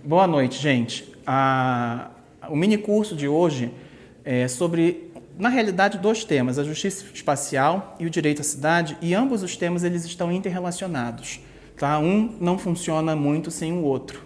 Boa noite, gente. O mini curso de hoje é sobre, na realidade, dois temas, a justiça espacial e o direito à cidade, e ambos os temas eles estão interrelacionados. Tá? Um não funciona muito sem o outro.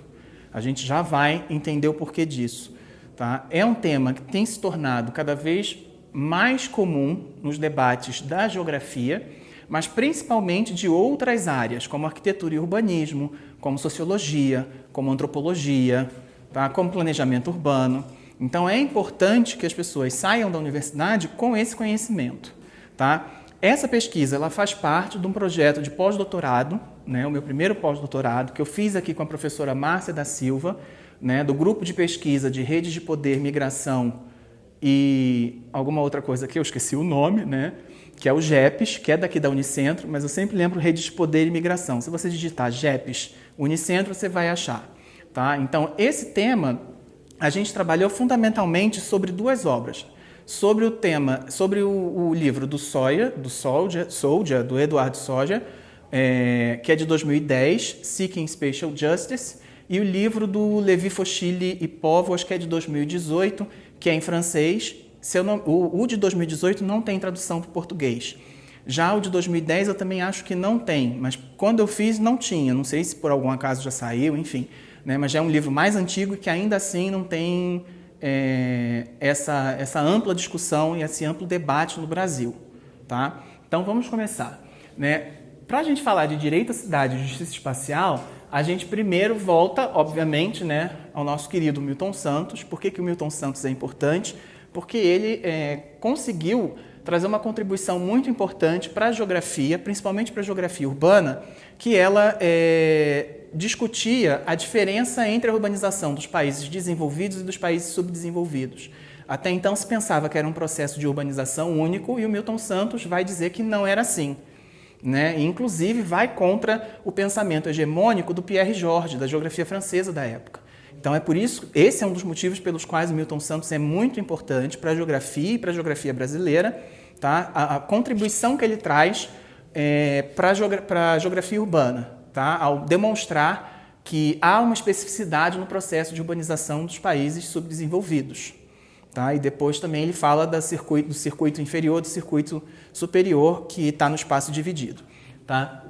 A gente já vai entender o porquê disso. Tá? É um tema que tem se tornado cada vez mais comum nos debates da geografia, mas principalmente de outras áreas, como arquitetura e urbanismo, como sociologia, como antropologia, tá? Como planejamento urbano. Então é importante que as pessoas saiam da universidade com esse conhecimento. Tá? Essa pesquisa ela faz parte de um projeto de pós-doutorado, né, o meu primeiro pós-doutorado, que eu fiz aqui com a professora Márcia da Silva, né, do grupo de pesquisa de redes de poder, migração e alguma outra coisa que eu esqueci o nome, né, que é o GEPES, que é daqui da Unicentro, mas eu sempre lembro redes de poder e migração. Se você digitar GEPES, Unicentro, você vai achar. Tá? Então, esse tema, a gente trabalhou fundamentalmente sobre duas obras. Sobre o livro do Soldier, do Eduardo Soldier, que é de 2010, Seeking Spatial Justice, e o livro do Levi Foschili e Povos, que é de 2018, que é em francês. O de 2018 não tem tradução para o português. Já o de 2010 eu também acho que não tem, mas quando eu fiz não tinha, não sei se por algum acaso já saiu, enfim. Né? Mas já é um livro mais antigo que ainda assim não tem essa ampla discussão e esse amplo debate no Brasil. Tá? Então vamos começar. Né? Para a gente falar de direito à cidade e justiça espacial, a gente primeiro volta, obviamente, né, ao nosso querido Milton Santos. Por que o Milton Santos é importante? Porque ele conseguiu trazer uma contribuição muito importante para a geografia, principalmente para a geografia urbana, que ela discutia a diferença entre a urbanização dos países desenvolvidos e dos países subdesenvolvidos. Até então se pensava que era um processo de urbanização único e o Milton Santos vai dizer que não era assim. Né? E, inclusive, vai contra o pensamento hegemônico do Pierre Georges, da geografia francesa da época. Então, é por isso, esse é um dos motivos pelos quais o Milton Santos é muito importante para a geografia e para a geografia brasileira, tá? A contribuição que ele traz para a geografia urbana, tá? Ao demonstrar que há uma especificidade no processo de urbanização dos países subdesenvolvidos. Tá? E depois também ele fala do circuito inferior, do circuito superior, que está no espaço dividido. Tá?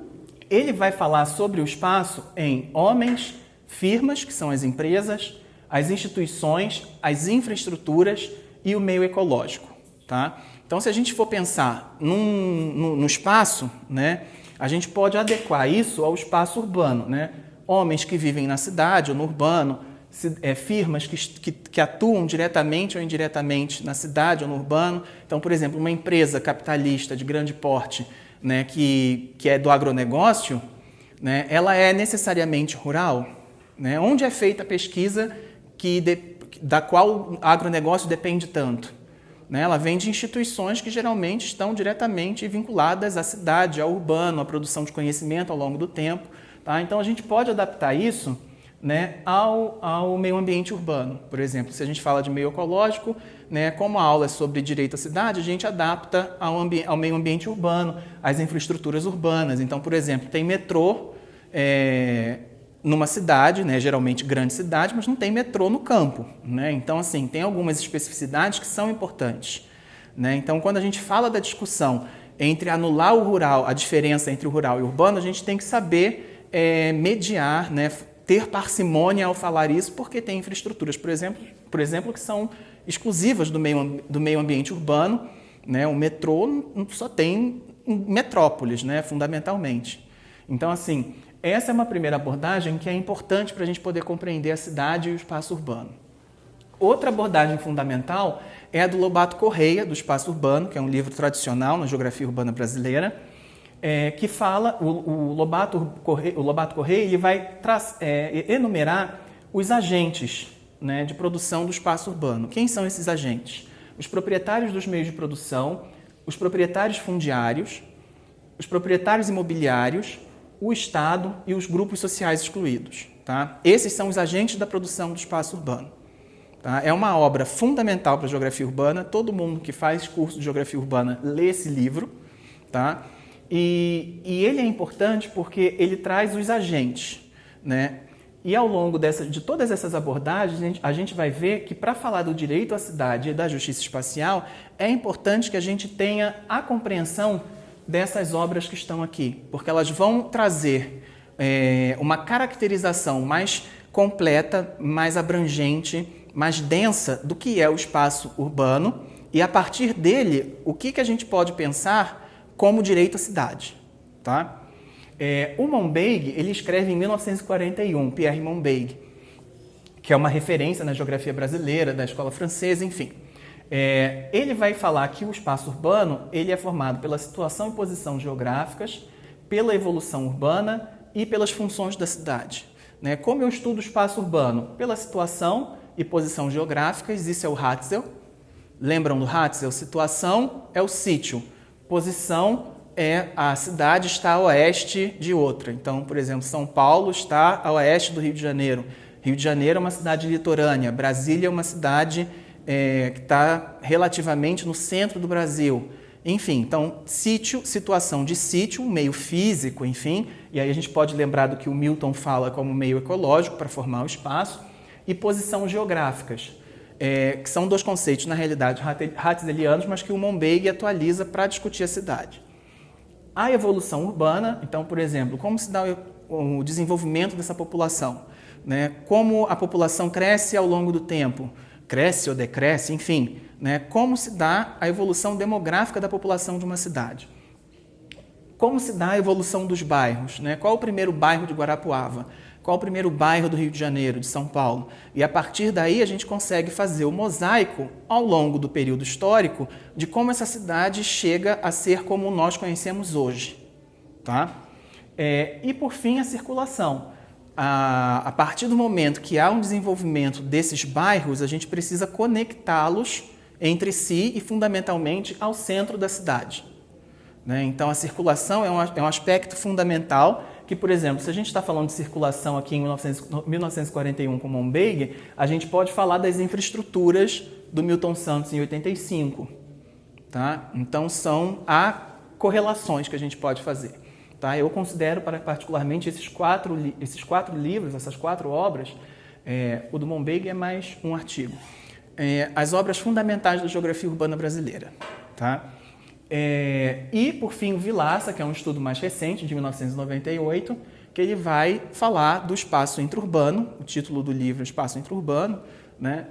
Ele vai falar sobre o espaço em homens, firmas, que são as empresas, as instituições, as infraestruturas e o meio ecológico. Tá? Então, se a gente for pensar no espaço, né, a gente pode adequar isso ao espaço urbano. Né? Homens que vivem na cidade ou no urbano, firmas que atuam diretamente ou indiretamente na cidade ou no urbano. Então, por exemplo, uma empresa capitalista de grande porte, né, que é do agronegócio, né, ela é necessariamente rural. Né? Onde é feita a pesquisa da qual o agronegócio depende tanto? Né? Ela vem de instituições que geralmente estão diretamente vinculadas à cidade, ao urbano, à produção de conhecimento ao longo do tempo. Tá? Então, a gente pode adaptar isso, né, ao meio ambiente urbano. Por exemplo, se a gente fala de meio ecológico, né, como a aula é sobre direito à cidade, a gente adapta ao meio ambiente urbano, às infraestruturas urbanas. Então, por exemplo, tem metrô numa cidade, né, geralmente grande cidade, mas não tem metrô no campo. Né? Então, assim, tem algumas especificidades que são importantes. Né? Então, quando a gente fala da discussão entre anular o rural, a diferença entre o rural e o urbano, a gente tem que saber mediar, né, ter parcimônia ao falar isso, porque tem infraestruturas, por exemplo, que são exclusivas do meio ambiente urbano. Né? O metrô só tem em metrópoles, né, fundamentalmente. Então, assim, essa é uma primeira abordagem que é importante para a gente poder compreender a cidade e o espaço urbano. Outra abordagem fundamental é a do Lobato Correia, do Espaço Urbano, que é um livro tradicional na geografia urbana brasileira, que fala, o Lobato Correia ele vai enumerar os agentes, né, de produção do espaço urbano. Quem são esses agentes? Os proprietários dos meios de produção, os proprietários fundiários, os proprietários imobiliários, o Estado e os grupos sociais excluídos. Tá? Esses são os agentes da produção do espaço urbano. Tá? É uma obra fundamental para a geografia urbana, todo mundo que faz curso de geografia urbana lê esse livro. Tá? E ele é importante porque ele traz os agentes. Né? E ao longo de todas essas abordagens, a gente vai ver que para falar do direito à cidade e da justiça espacial, é importante que a gente tenha a compreensão dessas obras que estão aqui, porque elas vão trazer uma caracterização mais completa, mais abrangente, mais densa do que é o espaço urbano e, a partir dele, o que a gente pode pensar como direito à cidade. Tá? O Monbeg, ele escreve em 1941, Pierre Monbeg, que é uma referência na geografia brasileira, da escola francesa, enfim. Ele vai falar que o espaço urbano ele é formado pela situação e posição geográficas, pela evolução urbana e pelas funções da cidade. Né? Como eu estudo o espaço urbano? Pela situação e posição geográficas, isso é o Hatzel. Lembram do Hatzel? Situação é o sítio, posição é a cidade está a oeste de outra. Então, por exemplo, São Paulo está a oeste do Rio de Janeiro. Rio de Janeiro é uma cidade litorânea. Brasília é uma cidade que está relativamente no centro do Brasil. Enfim, então, sítio, situação de sítio, um meio físico, enfim. E aí a gente pode lembrar do que o Milton fala como meio ecológico para formar o espaço. E posição geográficas, que são dois conceitos, na realidade, hatzelianos, mas que o Monbeg atualiza para discutir a cidade. A evolução urbana, então, por exemplo, como se dá o desenvolvimento dessa população, né? Como a população cresce ao longo do tempo, cresce ou decresce, enfim, né? Como se dá a evolução demográfica da população de uma cidade. Como se dá a evolução dos bairros, né? Qual o primeiro bairro de Guarapuava? Qual o primeiro bairro do Rio de Janeiro, de São Paulo? E a partir daí a gente consegue fazer o mosaico ao longo do período histórico de como essa cidade chega a ser como nós conhecemos hoje. Tá? E por fim a circulação. A partir do momento que há um desenvolvimento desses bairros, a gente precisa conectá-los entre si e fundamentalmente ao centro da cidade. Né? Então a circulação é um aspecto fundamental que, por exemplo, se a gente está falando de circulação aqui em 1941 com Monbeg, a gente pode falar das infraestruturas do Milton Santos em 85. Tá? Então, há correlações que a gente pode fazer. Tá? Eu considero particularmente esses quatro livros, essas 4 obras, o do Monbeg é mais um artigo, as obras fundamentais da geografia urbana brasileira. Tá? E, por fim, o Vilaça, que é um estudo mais recente, de 1998, que ele vai falar do espaço intra-urbano, o título do livro é Espaço Intra-Urbano, né?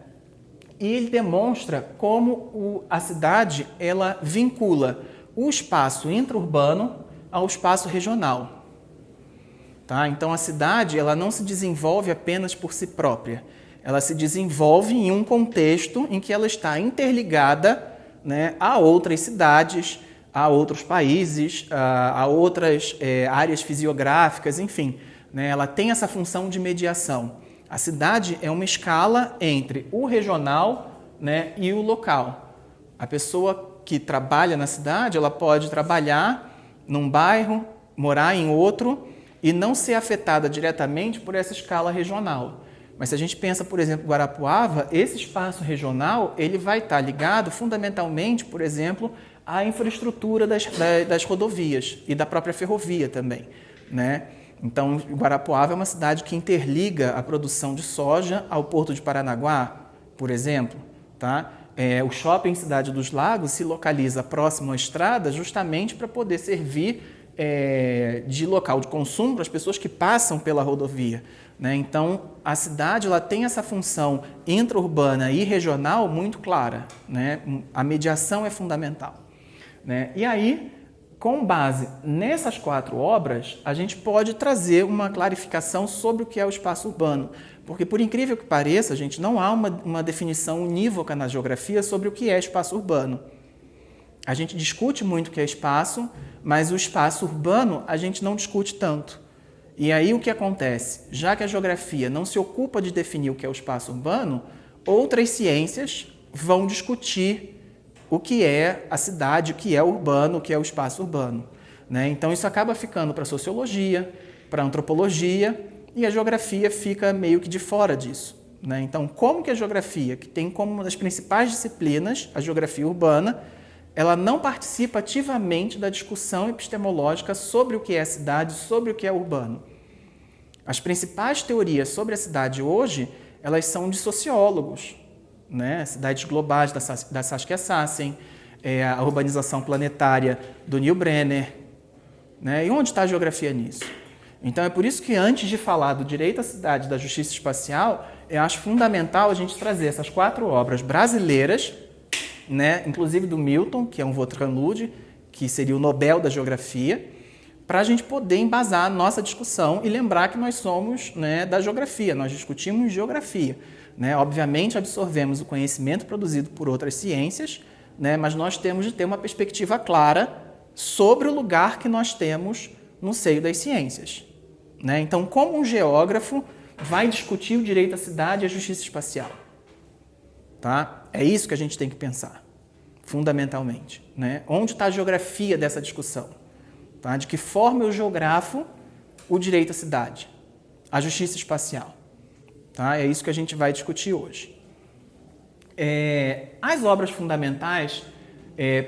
E ele demonstra como a cidade ela vincula o espaço intra-urbano ao espaço regional. Tá? Então, a cidade ela não se desenvolve apenas por si própria, ela se desenvolve em um contexto em que ela está interligada, né, a outras cidades, a outros países, a outras áreas fisiográficas, enfim. Né, ela tem essa função de mediação. A cidade é uma escala entre o regional, né, e o local. A pessoa que trabalha na cidade, ela pode trabalhar num bairro, morar em outro e não ser afetada diretamente por essa escala regional. Mas se a gente pensa, por exemplo, Guarapuava, esse espaço regional ele vai estar ligado fundamentalmente, por exemplo, à infraestrutura das rodovias e da própria ferrovia também. Né? Então, Guarapuava é uma cidade que interliga a produção de soja ao Porto de Paranaguá, por exemplo. Tá? O shopping Cidade dos Lagos se localiza próximo à estrada justamente para poder servir de local de consumo para as pessoas que passam pela rodovia. Né? Então, a cidade ela tem essa função intra-urbana e regional muito clara. Né? A mediação é fundamental. Né? E aí, com base nessas 4 obras, a gente pode trazer uma clarificação sobre o que é o espaço urbano. Porque, por incrível que pareça, gente, não há uma definição unívoca na geografia sobre o que é espaço urbano. A gente discute muito o que é espaço, mas o espaço urbano a gente não discute tanto. E aí o que acontece? Já que a geografia não se ocupa de definir o que é o espaço urbano, outras ciências vão discutir o que é a cidade, o que é urbano, o que é o espaço urbano. Né? Então isso acaba ficando para a sociologia, para a antropologia, e a geografia fica meio que de fora disso. Né? Então, como que a geografia, que tem como uma das principais disciplinas a geografia urbana, ela não participa ativamente da discussão epistemológica sobre o que é cidade, sobre o que é urbano. As principais teorias sobre a cidade hoje, elas são de sociólogos, né? Cidades globais da Saskia Sassen, a urbanização planetária do Neil Brenner, né? E onde está a geografia nisso? Então é por isso que antes de falar do direito à cidade, da justiça espacial, eu acho fundamental a gente trazer essas 4 obras brasileiras, né? Inclusive do Milton, que é um Vautrin Lud, que seria o Nobel da Geografia, para a gente poder embasar a nossa discussão e lembrar que nós somos, né, da geografia, nós discutimos geografia. Né? Obviamente absorvemos o conhecimento produzido por outras ciências, né, mas nós temos de ter uma perspectiva clara sobre o lugar que nós temos no seio das ciências. Né? Então, como um geógrafo vai discutir o direito à cidade e a justiça espacial? Tá? É isso que a gente tem que pensar, fundamentalmente. Né? Onde está a geografia dessa discussão? Tá? De que forma eu geografo o direito à cidade, a justiça espacial? Tá? É isso que a gente vai discutir hoje. As obras fundamentais,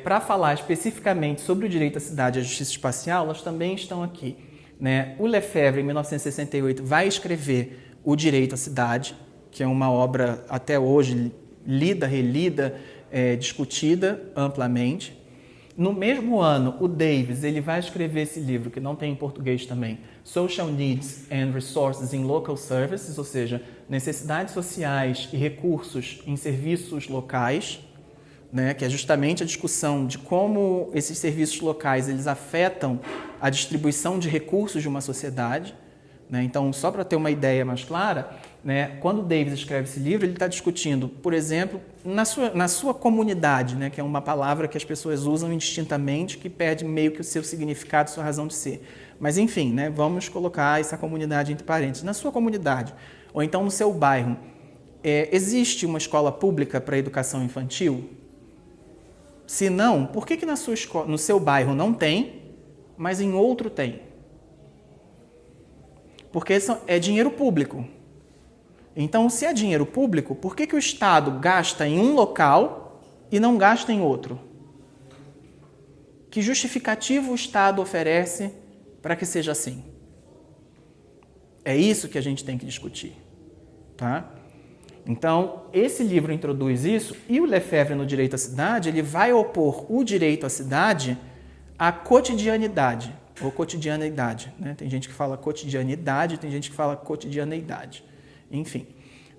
para falar especificamente sobre o direito à cidade e a justiça espacial, elas também estão aqui. Né? O Lefebvre, em 1968, vai escrever O Direito à Cidade, que é uma obra até hoje lida, relida, discutida amplamente. No mesmo ano, o Davis ele vai escrever esse livro, que não tem em português também, Social Needs and Resources in Local Services, ou seja, necessidades sociais e recursos em serviços locais, né, que é justamente a discussão de como esses serviços locais eles afetam a distribuição de recursos de uma sociedade. Né? Então, só para ter uma ideia mais clara, né, quando o Davis escreve esse livro, ele está discutindo, por exemplo, na sua comunidade, né, que é uma palavra que as pessoas usam indistintamente, que perde meio que o seu significado, sua razão de ser. Mas, enfim, né, vamos colocar essa comunidade entre parênteses. Na sua comunidade, ou então no seu bairro, existe uma escola pública para educação infantil? Se não, por que na sua escola, no seu bairro não tem, mas em outro tem? Porque é dinheiro público. Então, se é dinheiro público, por que o Estado gasta em um local e não gasta em outro? Que justificativo o Estado oferece para que seja assim? É isso que a gente tem que discutir. Tá? Então, esse livro introduz isso, e o Lefebvre, no Direito à Cidade, ele vai opor o direito à cidade à cotidianidade, ou cotidianeidade. Né? Tem gente que fala cotidianidade, tem gente que fala cotidianeidade. Enfim,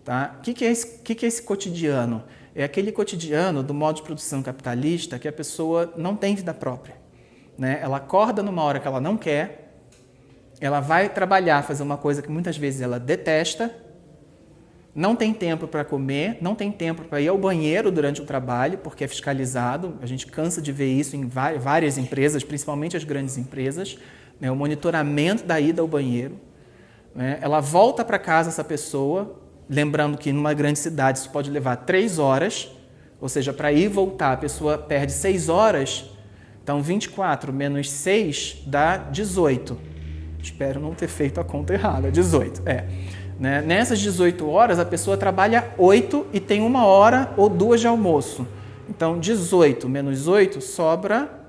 tá? O que é esse cotidiano? É aquele cotidiano do modo de produção capitalista que a pessoa não tem vida própria. Né? Ela acorda numa hora que ela não quer, ela vai trabalhar, fazer uma coisa que muitas vezes ela detesta, não tem tempo para comer, não tem tempo para ir ao banheiro durante o trabalho, porque é fiscalizado. A gente cansa de ver isso em várias empresas, principalmente as grandes empresas, né? O monitoramento da ida ao banheiro. Né? Ela volta para casa, essa pessoa, lembrando que numa grande cidade isso pode levar 3 horas, ou seja, para ir e voltar a pessoa perde 6 horas, então 24 menos 6 dá 18. Espero não ter feito a conta errada, 18, Né? Nessas 18 horas, a pessoa trabalha 8 e tem 1 hora ou 2 de almoço. Então, 18 menos 8 sobra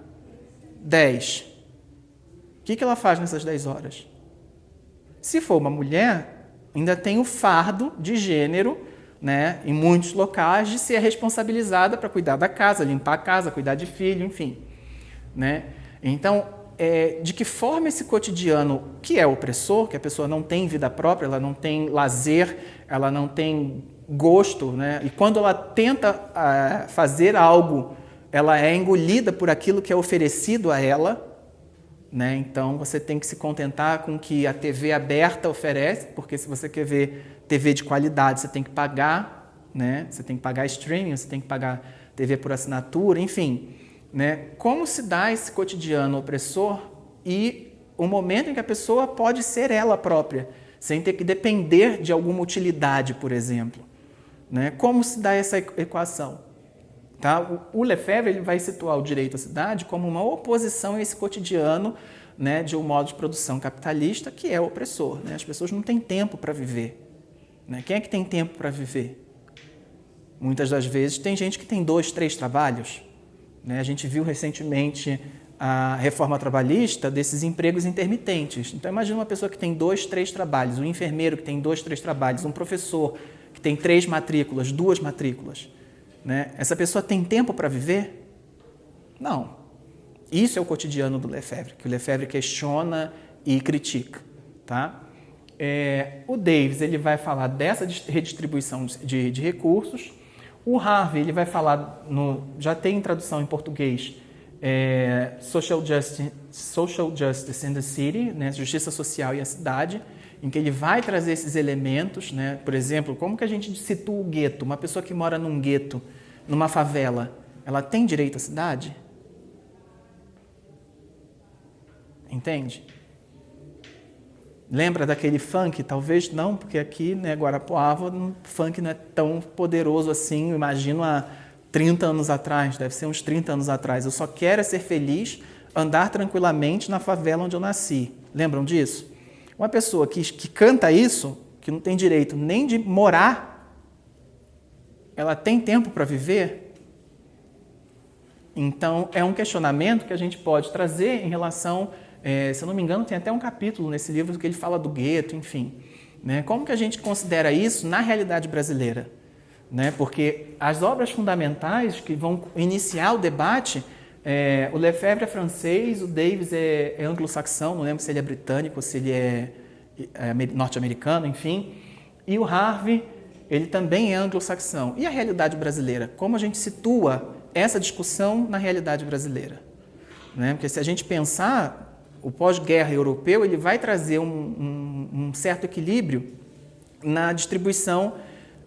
10. O que ela faz nessas 10 horas? Se for uma mulher, ainda tem o fardo de gênero, né, em muitos locais, de ser responsabilizada para cuidar da casa, limpar a casa, cuidar de filho, enfim. Né? Então, de que forma esse cotidiano, que é opressor, que a pessoa não tem vida própria, ela não tem lazer, ela não tem gosto, né? E quando ela tenta fazer algo, ela é engolida por aquilo que é oferecido a ela, né? Então, você tem que se contentar com o que a TV aberta oferece, porque se você quer ver TV de qualidade, você tem que pagar, né? Você tem que pagar streaming, você tem que pagar TV por assinatura, enfim. Né? Como se dá esse cotidiano opressor e o momento em que a pessoa pode ser ela própria, sem ter que depender de alguma utilidade, por exemplo. Né? Como se dá essa equação? Tá? O Lefebvre ele vai situar o direito à cidade como uma oposição a esse cotidiano, né, de um modo de produção capitalista que é opressor. Né? As pessoas não têm tempo para viver. Né? Quem é que tem tempo para viver? Muitas das vezes tem gente que tem 2, 3 trabalhos. A gente viu recentemente a reforma trabalhista desses empregos intermitentes. Então, imagina uma pessoa que tem 2, 3 trabalhos, um enfermeiro que tem 2, 3 trabalhos, um professor que tem 3 matrículas, 2 matrículas. Né? Essa pessoa tem tempo para viver? Não. Isso é o cotidiano do Lefebvre, que o Lefebvre questiona e critica. Tá? O Davis ele vai falar dessa redistribuição de recursos. O Harvey ele vai falar, já tem tradução em português, Social Justice in the City, né, Justiça Social e a Cidade, em que ele vai trazer esses elementos, né, por exemplo, como que a gente situa o gueto? Uma pessoa que mora num gueto, numa favela, ela tem direito à cidade? Entende? Lembra daquele funk? Talvez não, porque aqui, né, Guarapuava, o funk não é tão poderoso assim, imagino há 30 anos atrás, deve ser uns 30 anos atrás. Eu só quero ser feliz, andar tranquilamente na favela onde eu nasci. Lembram disso? Uma pessoa que canta isso, que não tem direito nem de morar, ela tem tempo para viver? Então, é um questionamento que a gente pode trazer em relação, se eu não me engano, tem até um capítulo nesse livro que ele fala do gueto, enfim. Né? Como que a gente considera isso na realidade brasileira? Né? Porque as obras fundamentais que vão iniciar o debate, o Lefebvre é francês, o Davis é anglo-saxão, não lembro se ele é britânico ou se ele é norte-americano, enfim. E o Harvey, ele também é anglo-saxão. E a realidade brasileira? Como a gente situa essa discussão na realidade brasileira? Né? Porque se a gente pensar, o pós-guerra europeu ele vai trazer um certo equilíbrio na distribuição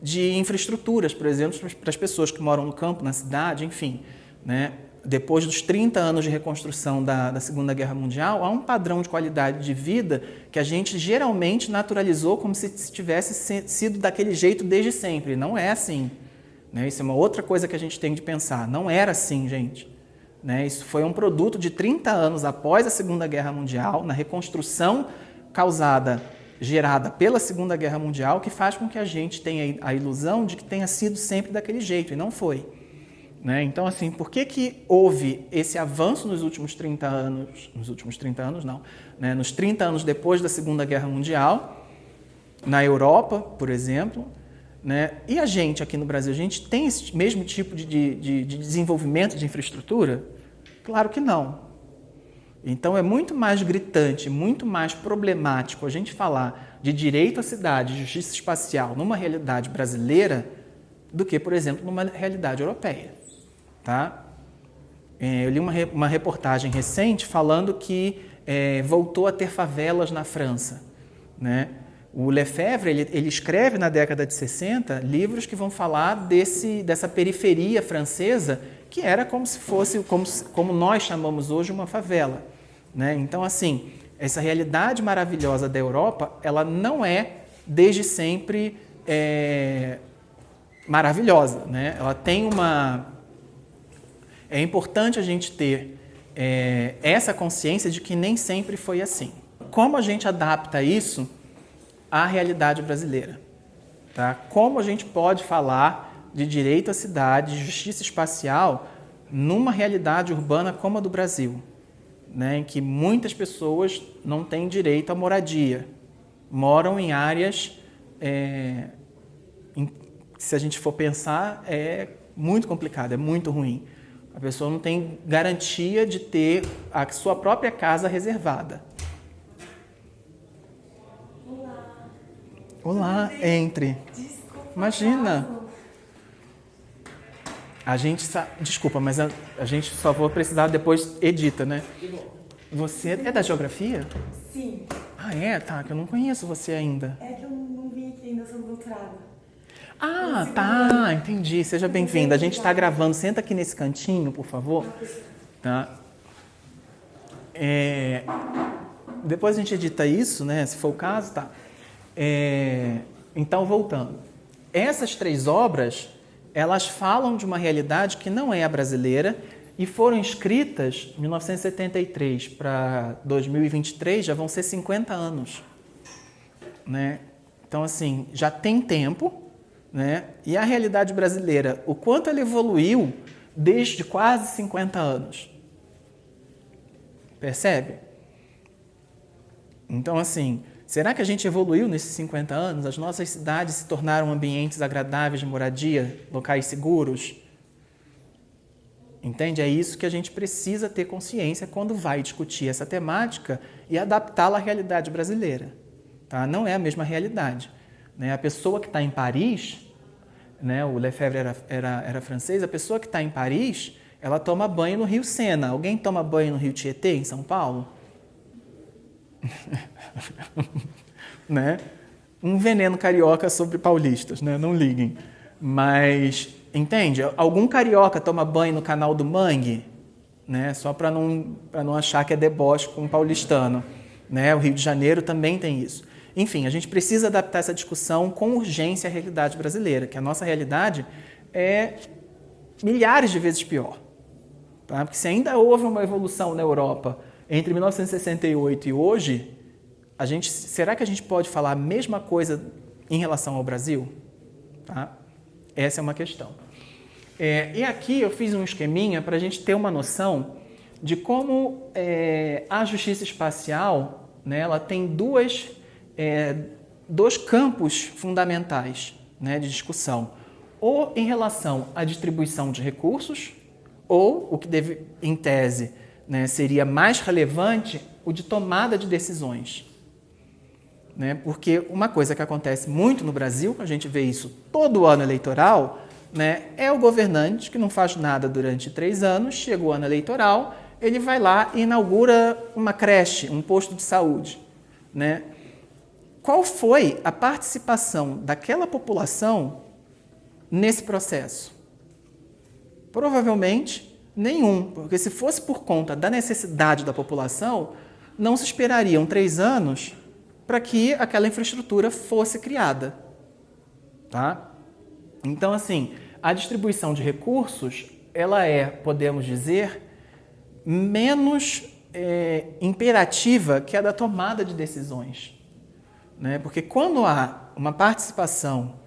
de infraestruturas, por exemplo, para as pessoas que moram no campo, na cidade, enfim. Né? Depois dos 30 anos de reconstrução da Segunda Guerra Mundial, há um padrão de qualidade de vida que a gente geralmente naturalizou como se tivesse sido daquele jeito desde sempre. Não é assim. Né? Isso é uma outra coisa que a gente tem de pensar. Não era assim, gente. Né? Isso foi um produto de 30 anos após a Segunda Guerra Mundial, na reconstrução gerada pela Segunda Guerra Mundial, que faz com que a gente tenha a ilusão de que tenha sido sempre daquele jeito, e não foi. Né? Então, assim, por que houve esse avanço nos últimos 30 anos, né? Nos 30 anos depois da Segunda Guerra Mundial, na Europa, por exemplo, né? E a gente aqui no Brasil, a gente tem esse mesmo tipo de desenvolvimento de infraestrutura? Claro que não. Então, é muito mais gritante, muito mais problemático a gente falar de direito à cidade, justiça espacial, numa realidade brasileira, do que, por exemplo, numa realidade europeia. Tá? Eu li uma reportagem recente falando que voltou a ter favelas na França. Né? O Lefebvre ele escreve na década de 60 livros que vão falar dessa periferia francesa que era como se fosse, como nós chamamos hoje, uma favela. Né? Então, assim, essa realidade maravilhosa da Europa, ela não é, desde sempre, maravilhosa. Né? Ela tem É importante a gente ter essa consciência de que nem sempre foi assim. Como a gente adapta isso à realidade brasileira? Tá? Como a gente pode falar de direito à cidade, de justiça espacial, numa realidade urbana como a do Brasil, né, em que muitas pessoas não têm direito à moradia, moram em áreas, se a gente for pensar, é muito complicado, é muito ruim. A pessoa não tem garantia de ter a sua própria casa reservada. Olá, entre. Desculpa. Imagina. Desculpa, mas a gente só vou precisar depois edita, né? Você é da geografia? Sim. Ah, é? Tá, que eu não conheço você ainda. É que eu não vim aqui ainda sobre doutorado. Ah, tá, entendi. Seja bem-vinda. A gente está gravando. Senta aqui nesse cantinho, por favor. Tá? Depois a gente edita isso, né? Se for o caso, tá. Então, voltando. Essas 3 obras, elas falam de uma realidade que não é a brasileira e foram escritas de 1973 para 2023, já vão ser 50 anos. Né? Então, assim, já tem tempo, né? E a realidade brasileira, o quanto ela evoluiu desde quase 50 anos. Percebe? Então, assim, será que a gente evoluiu nesses 50 anos? As nossas cidades se tornaram ambientes agradáveis de moradia, locais seguros? Entende? É isso que a gente precisa ter consciência quando vai discutir essa temática e adaptá-la à realidade brasileira. Tá? Não é a mesma realidade. Né? A pessoa que está em Paris, né? O Lefebvre era francês, a pessoa que está em Paris, ela toma banho no Rio Sena. Alguém toma banho no Rio Tietê, em São Paulo? Né? Um veneno carioca sobre paulistas, né? Não liguem. Mas, entende? Algum carioca toma banho no canal do Mangue, né? Só para não achar que é deboche com um paulistano. Né? O Rio de Janeiro também tem isso. Enfim, a gente precisa adaptar essa discussão com urgência à realidade brasileira, que a nossa realidade é milhares de vezes pior. Tá? Porque se ainda houve uma evolução na Europa entre 1968 e hoje, será que a gente pode falar a mesma coisa em relação ao Brasil? Tá? Essa é uma questão. E aqui eu fiz um esqueminha para a gente ter uma noção de como a justiça espacial, né, ela tem dois campos fundamentais, né, de discussão. Ou em relação à distribuição de recursos, ou, o que deve, em tese, né, seria mais relevante, o de tomada de decisões. Né? Porque uma coisa que acontece muito no Brasil, a gente vê isso todo ano eleitoral, né, é o governante que não faz nada durante 3 anos, chega o ano eleitoral, ele vai lá e inaugura uma creche, um posto de saúde. Né? Qual foi a participação daquela população nesse processo? Provavelmente nenhum, porque se fosse por conta da necessidade da população, não se esperariam 3 anos para que aquela infraestrutura fosse criada. Tá? Então, assim, a distribuição de recursos, ela é, podemos dizer, menos imperativa que a da tomada de decisões. Né? Porque quando há uma participação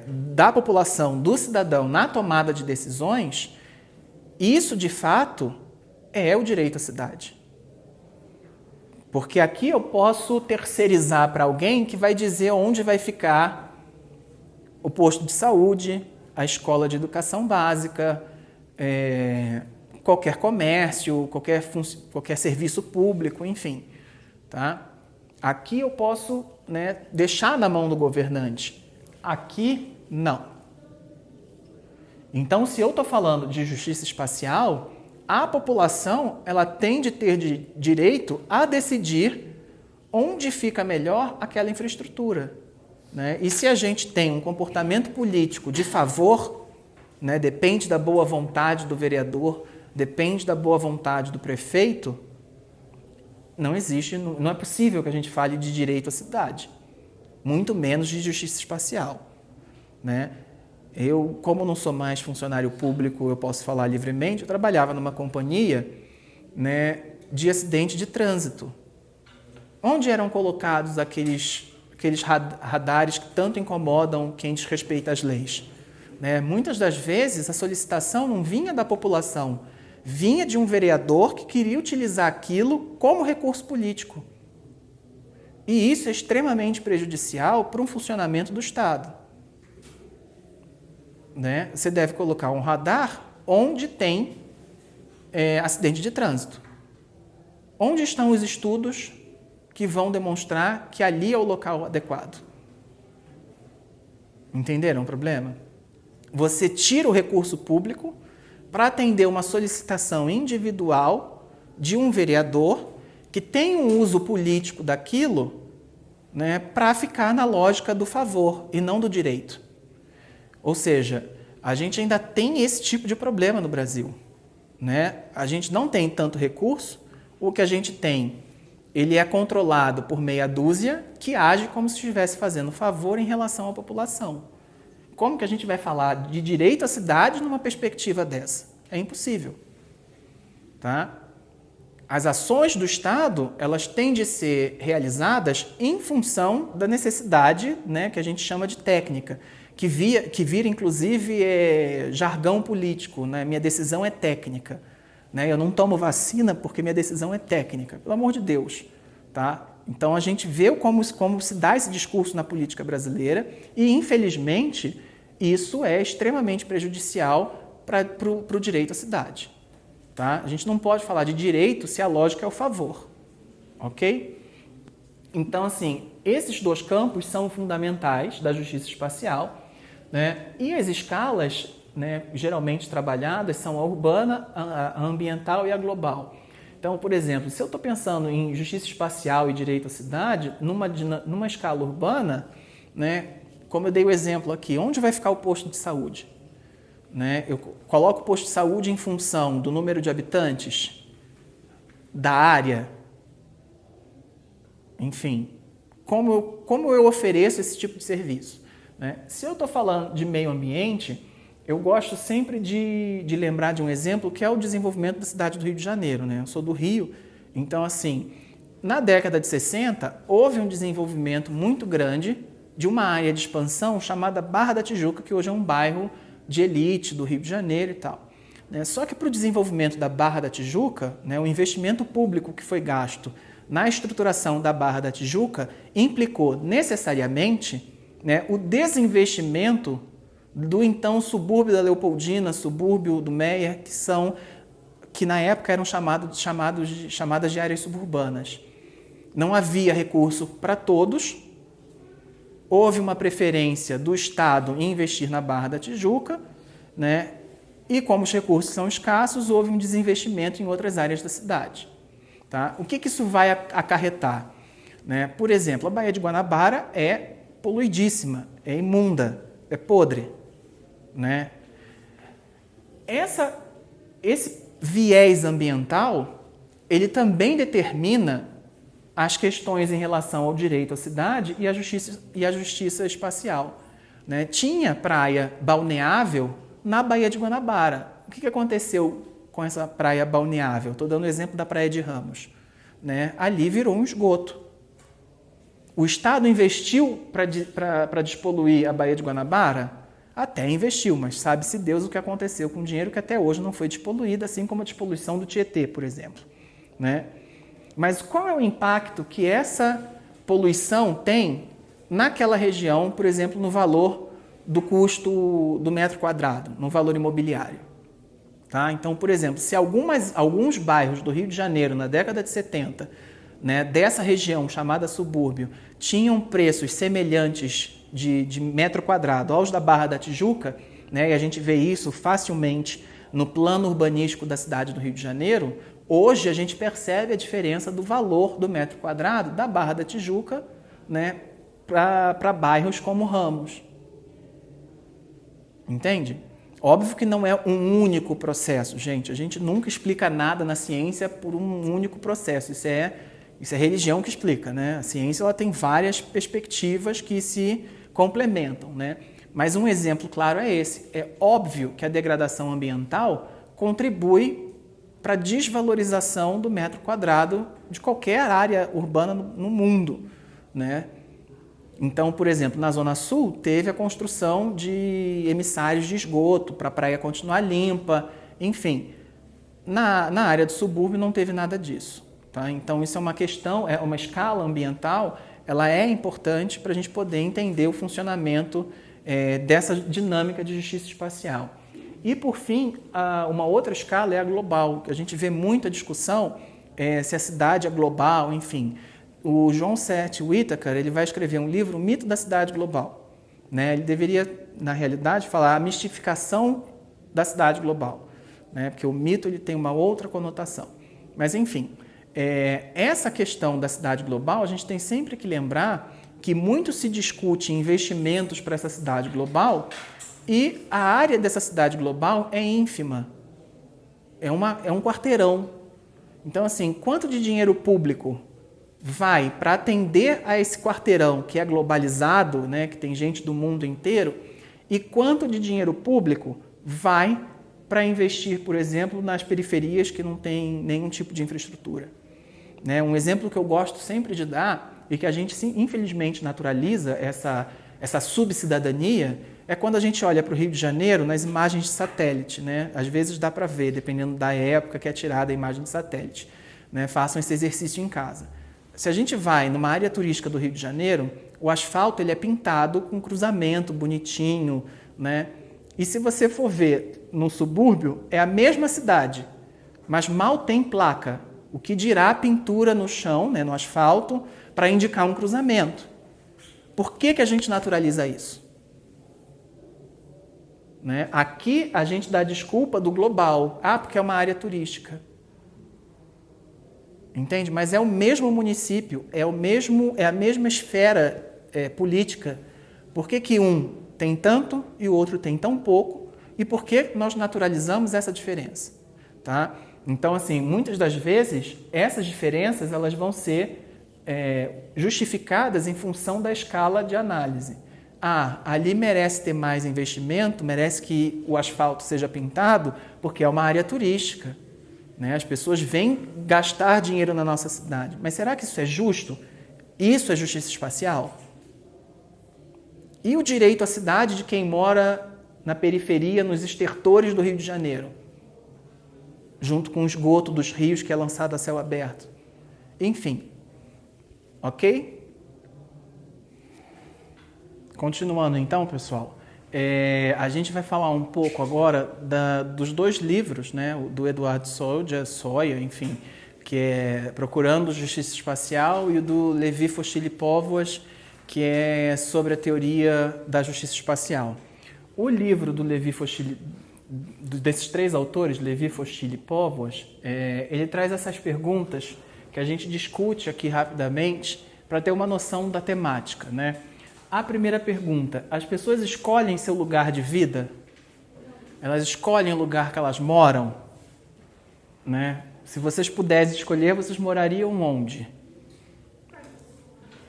da população, do cidadão na tomada de decisões, isso, de fato, é o direito à cidade. Porque aqui eu posso terceirizar para alguém que vai dizer onde vai ficar o posto de saúde, a escola de educação básica, qualquer comércio, qualquer serviço público, enfim. Tá? Aqui eu posso, né, deixar na mão do governante. Aqui, não. Então, se eu estou falando de justiça espacial, a população ela tem de ter direito a decidir onde fica melhor aquela infraestrutura. Né? E se a gente tem um comportamento político de favor, né, depende da boa vontade do vereador, depende da boa vontade do prefeito, não existe, não é possível que a gente fale de direito à cidade, muito menos de justiça espacial. Né? Eu, como não sou mais funcionário público, eu posso falar livremente, eu trabalhava numa companhia, né, de acidente de trânsito. Onde eram colocados aqueles radares que tanto incomodam quem desrespeita as leis? Né? Muitas das vezes a solicitação não vinha da população, vinha de um vereador que queria utilizar aquilo como recurso político. E isso é extremamente prejudicial para um funcionamento do Estado. Né? Você deve colocar um radar onde tem acidente de trânsito. Onde estão os estudos que vão demonstrar que ali é o local adequado? Entenderam o problema? Você tira o recurso público para atender uma solicitação individual de um vereador que tem um uso político daquilo, né, para ficar na lógica do favor e não do direito. Ou seja, a gente ainda tem esse tipo de problema no Brasil. Né? A gente não tem tanto recurso, o que a gente tem, ele é controlado por meia dúzia que age como se estivesse fazendo favor em relação à população. Como que a gente vai falar de direito à cidade numa perspectiva dessa? É impossível. Tá? As ações do Estado, elas têm de ser realizadas em função da necessidade, né, que a gente chama de técnica, que vira inclusive, jargão político. Né? Minha decisão é técnica. né? Eu não tomo vacina porque minha decisão é técnica, pelo amor de Deus, tá? Então a gente vê como se dá esse discurso na política brasileira e, infelizmente, isso é extremamente prejudicial para o direito à cidade. Tá? A gente não pode falar de direito se a lógica é o favor, ok? Então, assim, esses dois campos são fundamentais da justiça espacial, né? E as escalas, né, geralmente trabalhadas são a urbana, a ambiental e a global. Então, por exemplo, se eu estou pensando em justiça espacial e direito à cidade, numa escala urbana, né, como eu dei o exemplo aqui, onde vai ficar o posto de saúde? Né? Eu coloco o posto de saúde em função do número de habitantes, da área, enfim, como eu ofereço esse tipo de serviço. Né? Se eu estou falando de meio ambiente, eu gosto sempre de lembrar de um exemplo que é o desenvolvimento da cidade do Rio de Janeiro. Né? Eu sou do Rio, então, assim, na década de 60, houve um desenvolvimento muito grande de uma área de expansão chamada Barra da Tijuca, que hoje é um bairro de elite do Rio de Janeiro e tal. Só que para o desenvolvimento da Barra da Tijuca, né, o investimento público que foi gasto na estruturação da Barra da Tijuca implicou necessariamente, né, o desinvestimento do então subúrbio da Leopoldina, subúrbio do Meier, que na época eram chamadas de áreas suburbanas. Não havia recurso para todos. Houve uma preferência do Estado em investir na Barra da Tijuca, né? E como os recursos são escassos, houve um desinvestimento em outras áreas da cidade. Tá? O que isso vai acarretar? Né? Por exemplo, a Baía de Guanabara é poluidíssima, é imunda, é podre. Né? Esse viés ambiental, ele também determina as questões em relação ao direito à cidade e à justiça espacial. Né? Tinha praia balneável na Baía de Guanabara. O que aconteceu com essa praia balneável? Estou dando o exemplo da Praia de Ramos. Né? Ali virou um esgoto. O Estado investiu para despoluir a Baía de Guanabara? Até investiu, mas sabe-se Deus o que aconteceu com o dinheiro que até hoje não foi despoluído, assim como a despoluição do Tietê, por exemplo. Né? Mas qual é o impacto que essa poluição tem naquela região, por exemplo, no valor do custo do metro quadrado, no valor imobiliário? Tá? Então, por exemplo, se alguns bairros do Rio de Janeiro, na década de 70, né, dessa região chamada subúrbio, tinham preços semelhantes de metro quadrado aos da Barra da Tijuca, né, e a gente vê isso facilmente no plano urbanístico da cidade do Rio de Janeiro, hoje a gente percebe a diferença do valor do metro quadrado da Barra da Tijuca, né, para bairros como Ramos. Entende? Óbvio que não é um único processo, gente. A gente nunca explica nada na ciência por um único processo. Isso é religião que explica, né? A ciência ela tem várias perspectivas que se complementam, né? Mas um exemplo claro é esse. É óbvio que a degradação ambiental contribui para a desvalorização do metro quadrado de qualquer área urbana no mundo, né? Então, por exemplo, na Zona Sul teve a construção de emissários de esgoto para a praia continuar limpa, enfim. Na área do subúrbio não teve nada disso. Tá? Então, isso é uma questão, é uma escala ambiental, ela é importante para a gente poder entender o funcionamento dessa dinâmica de justiça espacial. E, por fim, uma outra escala é a global, que a gente vê muita discussão se a cidade é global, enfim. O John Searle Whittaker, ele vai escrever um livro, O Mito da Cidade Global. Né? Ele deveria, na realidade, falar a mistificação da cidade global, né? Porque o mito ele tem uma outra conotação. Mas, enfim, essa questão da cidade global, a gente tem sempre que lembrar que muito se discute investimentos para essa cidade global e a área dessa cidade global é ínfima. É um quarteirão. Então, assim, quanto de dinheiro público vai para atender a esse quarteirão que é globalizado, né, que tem gente do mundo inteiro, e quanto de dinheiro público vai para investir, por exemplo, nas periferias que não tem nenhum tipo de infraestrutura. Né? Um exemplo que eu gosto sempre de dar e que a gente, infelizmente, naturaliza essa subcidadania é quando a gente olha para o Rio de Janeiro nas imagens de satélite, né? Às vezes dá para ver, dependendo da época que é tirada a imagem de satélite. Né? Façam esse exercício em casa. Se a gente vai numa área turística do Rio de Janeiro, o asfalto ele é pintado com cruzamento bonitinho, né? E se você for ver no subúrbio, é a mesma cidade, mas mal tem placa. O que dirá a pintura no chão, né, no asfalto, para indicar um cruzamento. Por que a gente naturaliza isso? Né? Aqui a gente dá desculpa do global. Ah, porque é uma área turística. Entende? Mas é o mesmo município, é a mesma esfera política. Por que um tem tanto e o outro tem tão pouco? E por que nós naturalizamos essa diferença? Tá? Então, assim, muitas das vezes, essas diferenças elas vão ser justificadas em função da escala de análise. Ah, ali merece ter mais investimento, merece que o asfalto seja pintado, porque é uma área turística. Né? As pessoas vêm gastar dinheiro na nossa cidade. Mas será que isso é justo? Isso é justiça espacial? E o direito à cidade de quem mora na periferia, nos estertores do Rio de Janeiro? Junto com o esgoto dos rios que é lançado a céu aberto. Enfim. Ok? Continuando então, pessoal. A gente vai falar um pouco agora dos dois livros, né, do Eduardo Soia, enfim, que é Procurando Justiça Espacial, e o do Levi Fochily-Póvoas, que é sobre a teoria da justiça espacial. O livro do Levi Fochily, desses três autores, Levi Fochily-Póvoas, ele traz essas perguntas que a gente discute aqui rapidamente para ter uma noção da temática, né? A primeira pergunta: as pessoas escolhem seu lugar de vida? Elas escolhem o lugar que elas moram? Né? Se vocês pudessem escolher, vocês morariam onde?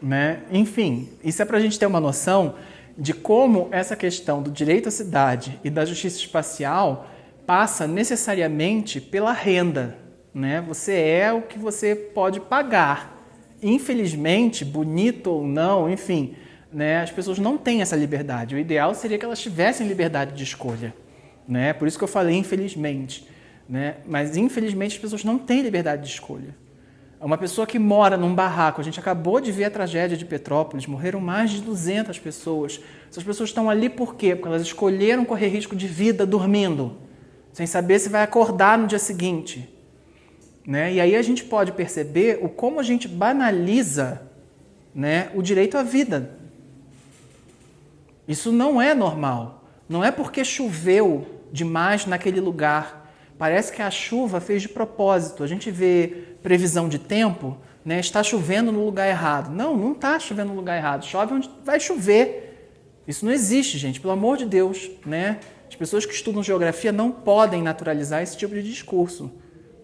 Né? Enfim, isso é para a gente ter uma noção de como essa questão do direito à cidade e da justiça espacial passa necessariamente pela renda. Né? Você é o que você pode pagar. Infelizmente, bonito ou não, enfim, né, as pessoas não têm essa liberdade. O ideal seria que elas tivessem liberdade de escolha. Né? Por isso que eu falei infelizmente. Né? Mas infelizmente as pessoas não têm liberdade de escolha. Uma pessoa que mora num barraco, a gente acabou de ver a tragédia de Petrópolis, morreram mais de 200 pessoas. Essas pessoas estão ali por quê? Porque elas escolheram correr risco de vida dormindo, sem saber se vai acordar no dia seguinte. Né? E aí a gente pode perceber como a gente banaliza, né, o direito à vida. Isso não é normal. Não é porque choveu demais naquele lugar. Parece que a chuva fez de propósito. A gente vê previsão de tempo, né, está chovendo no lugar errado. Não, não está chovendo no lugar errado. Chove onde vai chover. Isso não existe, gente, pelo amor de Deus. Né? As pessoas que estudam geografia não podem naturalizar esse tipo de discurso.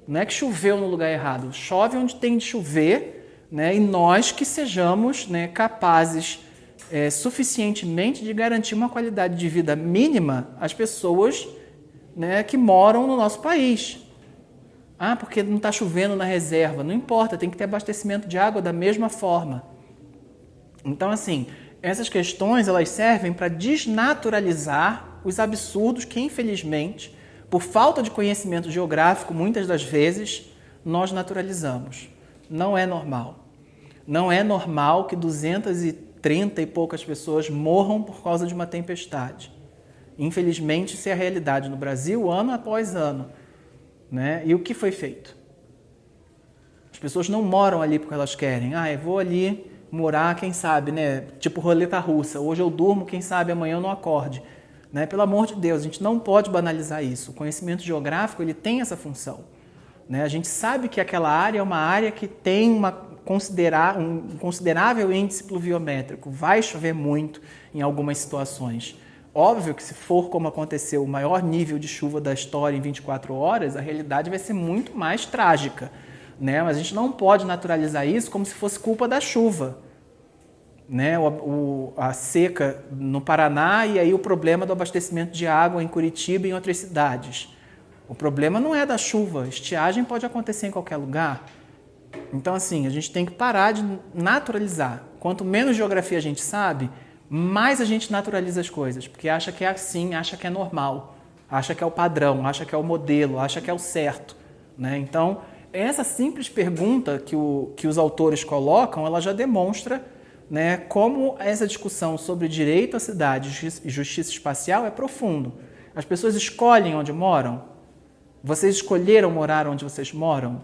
Não é que choveu no lugar errado. Chove onde tem de chover, né, e nós que sejamos, né, capazes suficientemente de garantir uma qualidade de vida mínima às pessoas, né, que moram no nosso país. Ah, porque não está chovendo na reserva. Não importa, tem que ter abastecimento de água da mesma forma. Então, assim, essas questões elas servem para desnaturalizar os absurdos que, infelizmente, por falta de conhecimento geográfico, muitas das vezes, nós naturalizamos. Não é normal. Não é normal que 230 e poucas pessoas morram por causa de uma tempestade. Infelizmente, isso é a realidade no Brasil, ano após ano. Né? E o que foi feito? As pessoas não moram ali porque elas querem. Ah, eu vou ali morar, quem sabe, né? Tipo roleta russa. Hoje eu durmo, quem sabe amanhã eu não acorde. Né? Pelo amor de Deus, a gente não pode banalizar isso. O conhecimento geográfico ele tem essa função. Né? A gente sabe que aquela área é uma área que tem um considerável índice pluviométrico. Vai chover muito em algumas situações. Óbvio que se for como aconteceu o maior nível de chuva da história em 24 horas, a realidade vai ser muito mais trágica. Né? Mas a gente não pode naturalizar isso como se fosse culpa da chuva. Né? A seca no Paraná e aí o problema do abastecimento de água em Curitiba e em outras cidades. O problema não é da chuva, estiagem pode acontecer em qualquer lugar. Então, assim, a gente tem que parar de naturalizar. Quanto menos geografia a gente sabe, mais a gente naturaliza as coisas, porque acha que é assim, acha que é normal, acha que é o padrão, acha que é o modelo, acha que é o certo, né? Então, essa simples pergunta que os autores colocam, ela já demonstra, né, como essa discussão sobre direito à cidade e justiça espacial é profundo. As pessoas escolhem onde moram? Vocês escolheram morar onde vocês moram?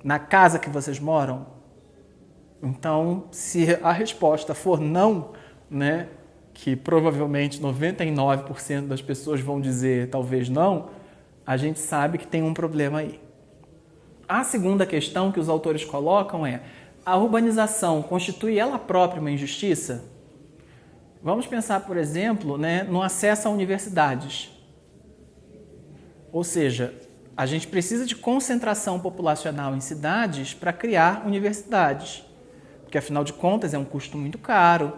Na casa que vocês moram? Então, se a resposta for não, né, que provavelmente 99% das pessoas vão dizer talvez não, a gente sabe que tem um problema aí. A segunda questão que os autores colocam é: a urbanização constitui ela própria uma injustiça? Vamos pensar, por exemplo, né, no acesso a universidades. Ou seja, a gente precisa de concentração populacional em cidades para criar universidades, porque afinal de contas é um custo muito caro,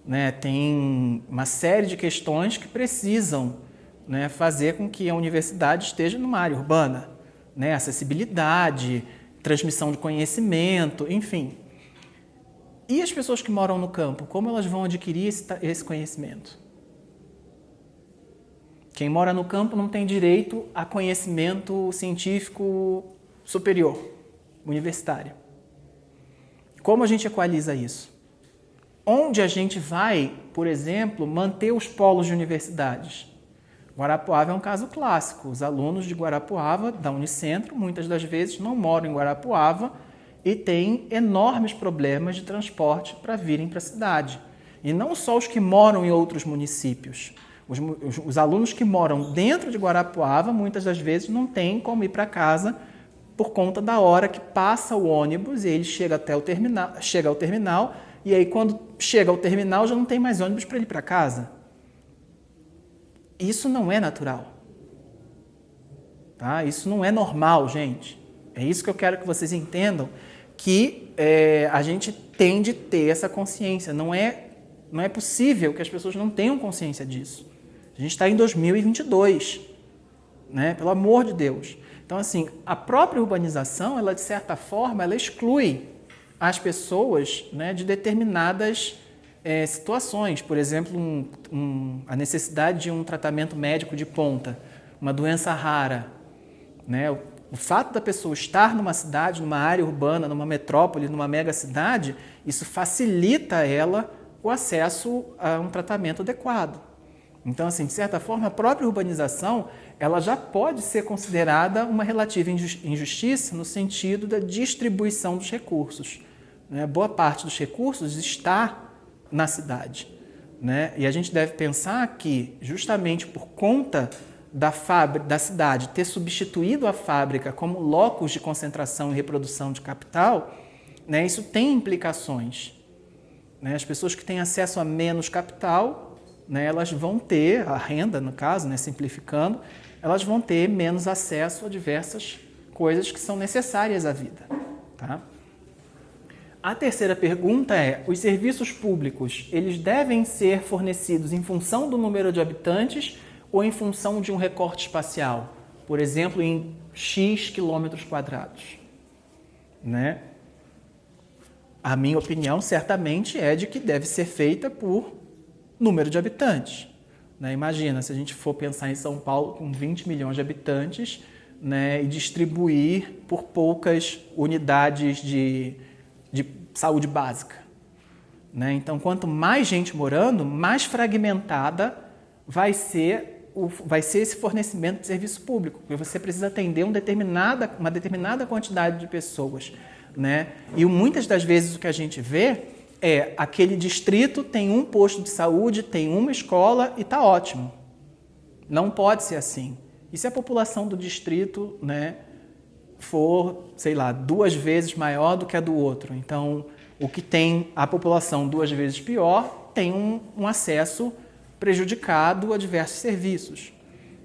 né, tem uma série de questões que precisam, né, fazer com que a universidade esteja numa área urbana, né, acessibilidade, transmissão de conhecimento, enfim. E as pessoas que moram no campo, como elas vão adquirir esse conhecimento? Quem mora no campo não tem direito a conhecimento científico superior, universitário. Como a gente equaliza isso? Onde a gente vai, por exemplo, manter os polos de universidades? Guarapuava é um caso clássico. Os alunos de Guarapuava, da Unicentro, muitas das vezes não moram em Guarapuava e têm enormes problemas de transporte para virem para a cidade. E não só os que moram em outros municípios. Os alunos que moram dentro de Guarapuava, muitas das vezes não têm como ir para casa por conta da hora que passa o ônibus e ele chega ao terminal, e aí quando chega ao terminal já não tem mais ônibus para ele ir para casa. Isso não é natural. Tá? Isso não é normal, gente. É isso que eu quero que vocês entendam, que a gente tem de ter essa consciência. Não é possível que as pessoas não tenham consciência disso. A gente está em 2022, né? Pelo amor de Deus. Então, assim, a própria urbanização, ela de certa forma, ela exclui as pessoas, né, de determinadas situações. Por exemplo, a necessidade de um tratamento médico de ponta, uma doença rara, né? O fato da pessoa estar numa cidade, numa área urbana, numa metrópole, numa megacidade, isso facilita a ela o acesso a um tratamento adequado. Então, assim, de certa forma, a própria urbanização, ela já pode ser considerada uma relativa injustiça no sentido da distribuição dos recursos, né? Boa parte dos recursos está na cidade, né? E a gente deve pensar que, justamente por conta da cidade ter substituído a fábrica como locus de concentração e reprodução de capital, né, isso tem implicações. Né? As pessoas que têm acesso a menos capital, né, elas vão ter, a renda no caso, né, simplificando, elas vão ter menos acesso a diversas coisas que são necessárias à vida. Tá? A terceira pergunta é: os serviços públicos, eles devem ser fornecidos em função do número de habitantes ou em função de um recorte espacial? Por exemplo, em X quilômetros quadrados. Né? A minha opinião, certamente, é de que deve ser feita por número de habitantes. Né? Imagina, se a gente for pensar em São Paulo com 20 milhões de habitantes, né, e distribuir por poucas unidades de saúde básica. Né? Então, quanto mais gente morando, mais fragmentada vai ser esse fornecimento de serviço público, porque você precisa atender uma determinada quantidade de pessoas. Né? E muitas das vezes o que a gente vê é aquele distrito tem um posto de saúde, tem uma escola e está ótimo. Não pode ser assim. E se a população do distrito, né, for, sei lá, 2 vezes maior do que a do outro? Então, o que tem a população 2 vezes pior tem um acesso prejudicado a diversos serviços.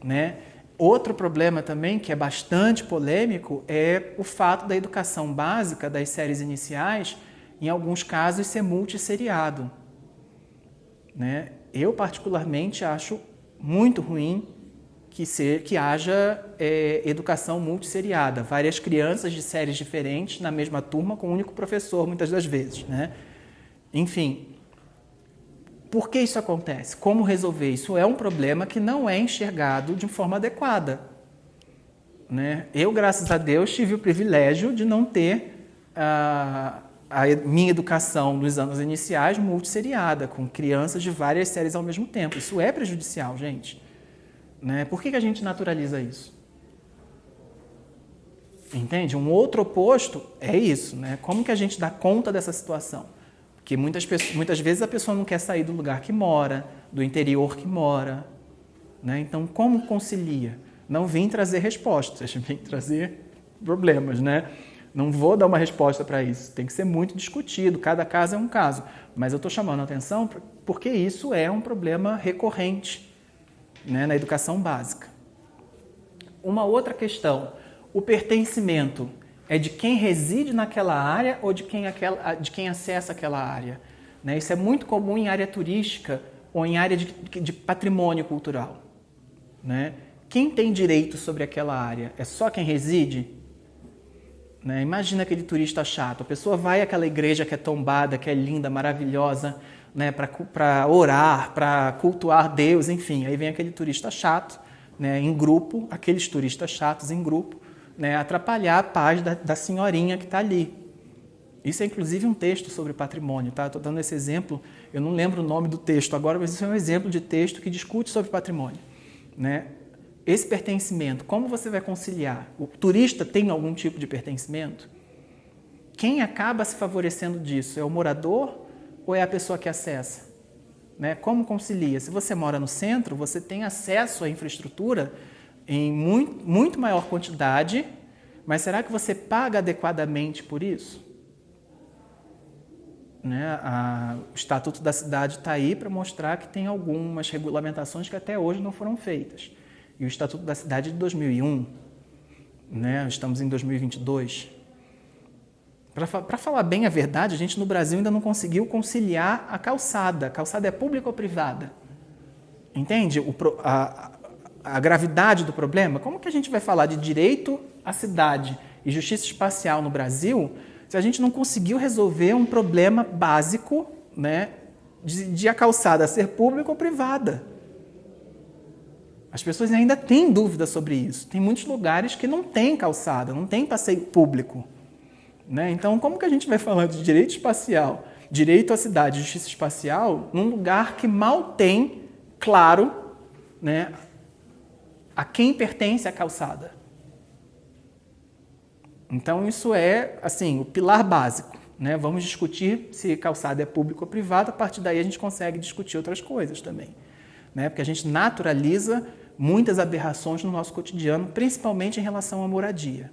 Né? Outro problema também, que é bastante polêmico, é o fato da educação básica das séries iniciais, em alguns casos, ser multisseriado. Né? Eu, particularmente, acho muito ruim que haja educação multisseriada, várias crianças de séries diferentes na mesma turma com um único professor, muitas das vezes. Né? Enfim, Por que isso acontece? Como resolver? Isso é um problema que não é enxergado de forma adequada. Né? Eu, graças a Deus, tive o privilégio de não ter a minha educação nos anos iniciais multisseriada, com crianças de várias séries ao mesmo tempo. Isso é prejudicial, gente. Né? Por que a gente naturaliza isso? Entende? Um outro oposto é isso. Né? Como que a gente dá conta dessa situação? Porque muitas vezes a pessoa não quer sair do lugar que mora, do interior que mora. Né? Então, como concilia? Não vim trazer respostas, vim trazer problemas, né? Não vou dar uma resposta para isso. Tem que ser muito discutido, cada caso é um caso. Mas eu estou chamando a atenção porque isso é um problema recorrente, né, na educação básica. Uma outra questão, o pertencimento é de quem reside naquela área ou de quem acessa aquela área? Né? Isso é muito comum em área turística ou em área de patrimônio cultural. Né? Quem tem direito sobre aquela área? É só quem reside? Né? Imagina aquele turista chato. A pessoa vai àquela igreja que é tombada, que é linda, maravilhosa, né? Para orar, para cultuar Deus, enfim. Aí vem aquele turista chato, né? Em grupo, aqueles turistas chatos em grupo, né? Atrapalhar a paz da senhorinha que está ali. Isso é inclusive um texto sobre patrimônio. Tá? Estou dando esse exemplo, eu não lembro o nome do texto agora, mas isso é um exemplo de texto que discute sobre patrimônio. Né? Esse pertencimento, como você vai conciliar? O turista tem algum tipo de pertencimento? Quem acaba se favorecendo disso? É o morador ou é a pessoa que acessa? Né? Como concilia? Se você mora no centro, você tem acesso à infraestrutura em muito maior quantidade, mas será que você paga adequadamente por isso? Né? O Estatuto da Cidade está aí para mostrar que tem algumas regulamentações que até hoje não foram feitas. E o Estatuto da Cidade é de 2001, né? Estamos em 2022. Para falar bem a verdade, a gente no Brasil ainda não conseguiu conciliar a calçada. A calçada é pública ou privada? Entende a gravidade do problema? Como que a gente vai falar de direito à cidade e justiça espacial no Brasil se a gente não conseguiu resolver um problema básico, né, de a calçada ser pública ou privada? As pessoas ainda têm dúvidas sobre isso. Tem muitos lugares que não tem calçada, não tem passeio público. Né? Então, como que a gente vai falar de direito espacial, direito à cidade, justiça espacial, num lugar que mal tem, claro, né, a quem pertence a calçada? Então, isso é, assim, o pilar básico. Né? Vamos discutir se calçada é pública ou privada, a partir daí a gente consegue discutir outras coisas também. Né? Porque a gente naturaliza muitas aberrações no nosso cotidiano, principalmente em relação à moradia.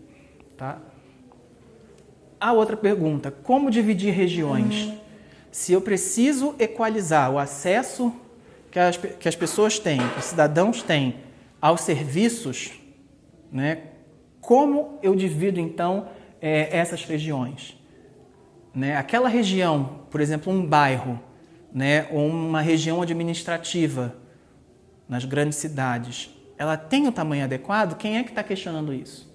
Tá? A outra pergunta, como dividir regiões? Se eu preciso equalizar o acesso que as pessoas têm, que os cidadãos têm aos serviços, né, como eu divido, então, essas regiões? Né? Aquela região, por exemplo, um bairro, né, ou uma região administrativa nas grandes cidades, ela tem o tamanho adequado? Quem é que está questionando isso?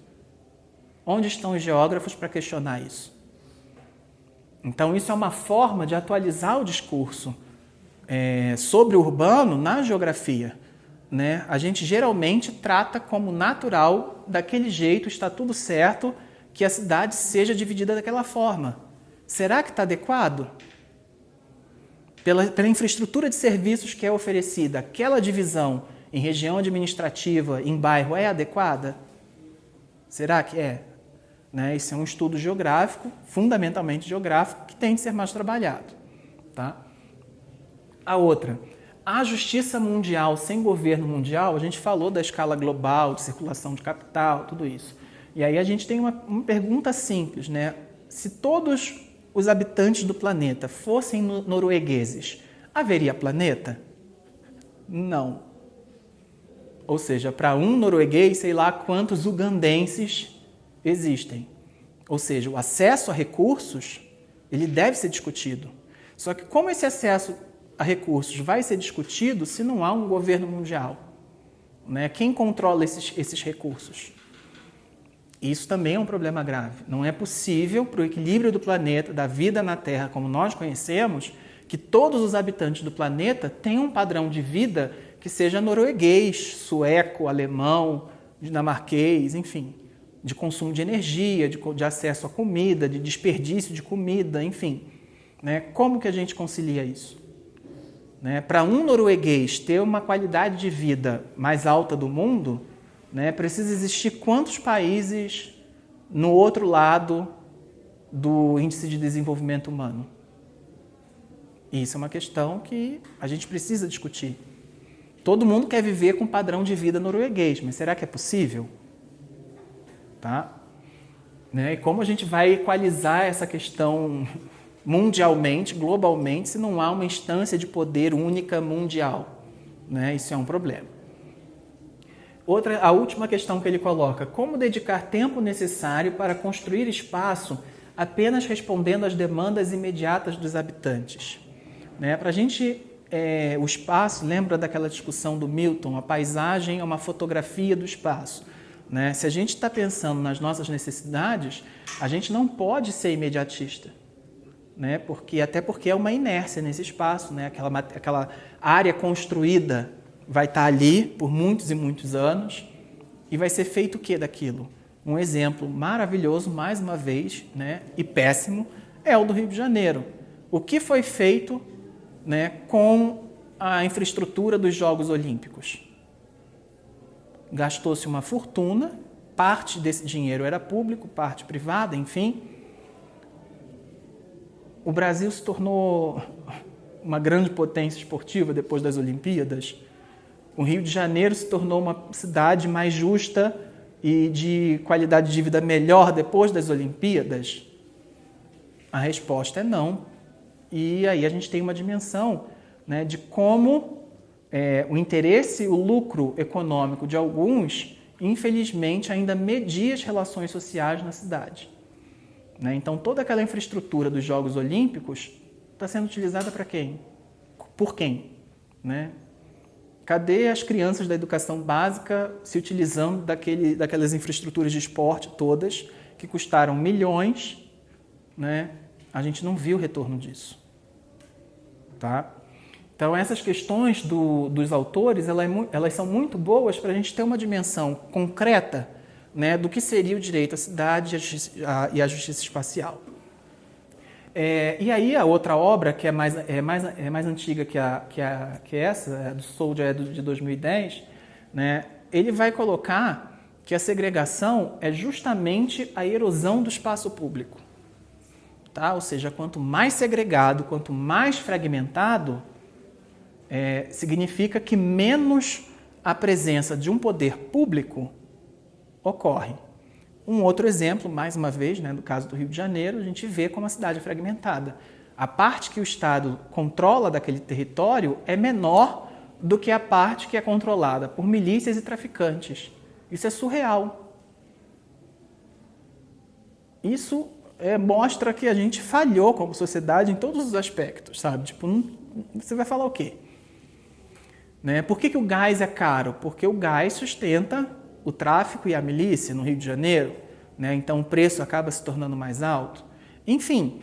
Onde estão os geógrafos para questionar isso? Então, isso é uma forma de atualizar o discurso sobre o urbano na geografia. Né? A gente geralmente trata como natural, daquele jeito, está tudo certo, que a cidade seja dividida daquela forma. Será que está adequado? Pela infraestrutura de serviços que é oferecida, aquela divisão em região administrativa, em bairro, é adequada? Será que é? Né? Isso é um estudo geográfico, fundamentalmente geográfico, que tem de ser mais trabalhado. Tá? A outra, a justiça mundial sem governo mundial, a gente falou da escala global, de circulação de capital, tudo isso. E aí a gente tem uma pergunta simples, né? Se todos os habitantes do planeta fossem noruegueses, haveria planeta? Não. Ou seja, para um norueguês, sei lá quantos ugandenses existem. Ou seja, o acesso a recursos, ele deve ser discutido. Só que como esse acesso a recursos vai ser discutido se não há um governo mundial? Né? Quem controla esses recursos? Isso também é um problema grave. Não é possível, para o equilíbrio do planeta, da vida na Terra como nós conhecemos, que todos os habitantes do planeta tenham um padrão de vida que seja norueguês, sueco, alemão, dinamarquês, enfim, de consumo de energia, de acesso à comida, de desperdício de comida, enfim. Né? Como que a gente concilia isso? Né? Para um norueguês ter uma qualidade de vida mais alta do mundo, né, precisa existir quantos países no outro lado do índice de desenvolvimento humano? Isso é uma questão que a gente precisa discutir. Todo mundo quer viver com um padrão de vida norueguês, mas será que é possível? Tá? Né? E como a gente vai equalizar essa questão mundialmente, globalmente, se não há uma instância de poder única mundial? Né? Isso é um problema. A última questão que ele coloca: como dedicar tempo necessário para construir espaço apenas respondendo às demandas imediatas dos habitantes? Né? Para a gente, o espaço, lembra daquela discussão do Milton, a paisagem é uma fotografia do espaço. Né? Se a gente está pensando nas nossas necessidades, a gente não pode ser imediatista. Né? Até porque é uma inércia nesse espaço, né? Aquela área construída vai estar ali por muitos e muitos anos e vai ser feito o que daquilo? Um exemplo maravilhoso, mais uma vez, né, e péssimo, é o do Rio de Janeiro. O que foi feito, né, com a infraestrutura dos Jogos Olímpicos? Gastou-se uma fortuna, parte desse dinheiro era público, parte privada, enfim. O Brasil se tornou uma grande potência esportiva depois das Olimpíadas. O Rio de Janeiro se tornou uma cidade mais justa e de qualidade de vida melhor depois das Olimpíadas? A resposta é não. E aí a gente tem uma dimensão, né, de como o interesse, o lucro econômico de alguns, infelizmente, ainda media as relações sociais na cidade. Né? Então, toda aquela infraestrutura dos Jogos Olímpicos está sendo utilizada para quem? Por quem? Né? Cadê as crianças da educação básica se utilizando daquelas infraestruturas de esporte todas, que custaram milhões, né? A gente não viu o retorno disso. Tá? Então, essas questões dos autores, elas são muito boas para a gente ter uma dimensão concreta, né, do que seria o direito à cidade e a justiça espacial. E aí a outra obra, que é mais antiga que essa, do Soldier de 2010, né, ele vai colocar que a segregação é justamente a erosão do espaço público. Tá? Ou seja, quanto mais segregado, quanto mais fragmentado, significa que menos a presença de um poder público ocorre. Um outro exemplo, mais uma vez, né, no caso do Rio de Janeiro, a gente vê como a cidade é fragmentada. A parte que o Estado controla daquele território é menor do que a parte que é controlada por milícias e traficantes. Isso é surreal. Isso mostra que a gente falhou como sociedade em todos os aspectos, sabe? Tipo, você vai falar o quê? Né? Por que o gás é caro? Porque o gás sustenta o tráfico e a milícia no Rio de Janeiro, né? Então o preço acaba se tornando mais alto. Enfim,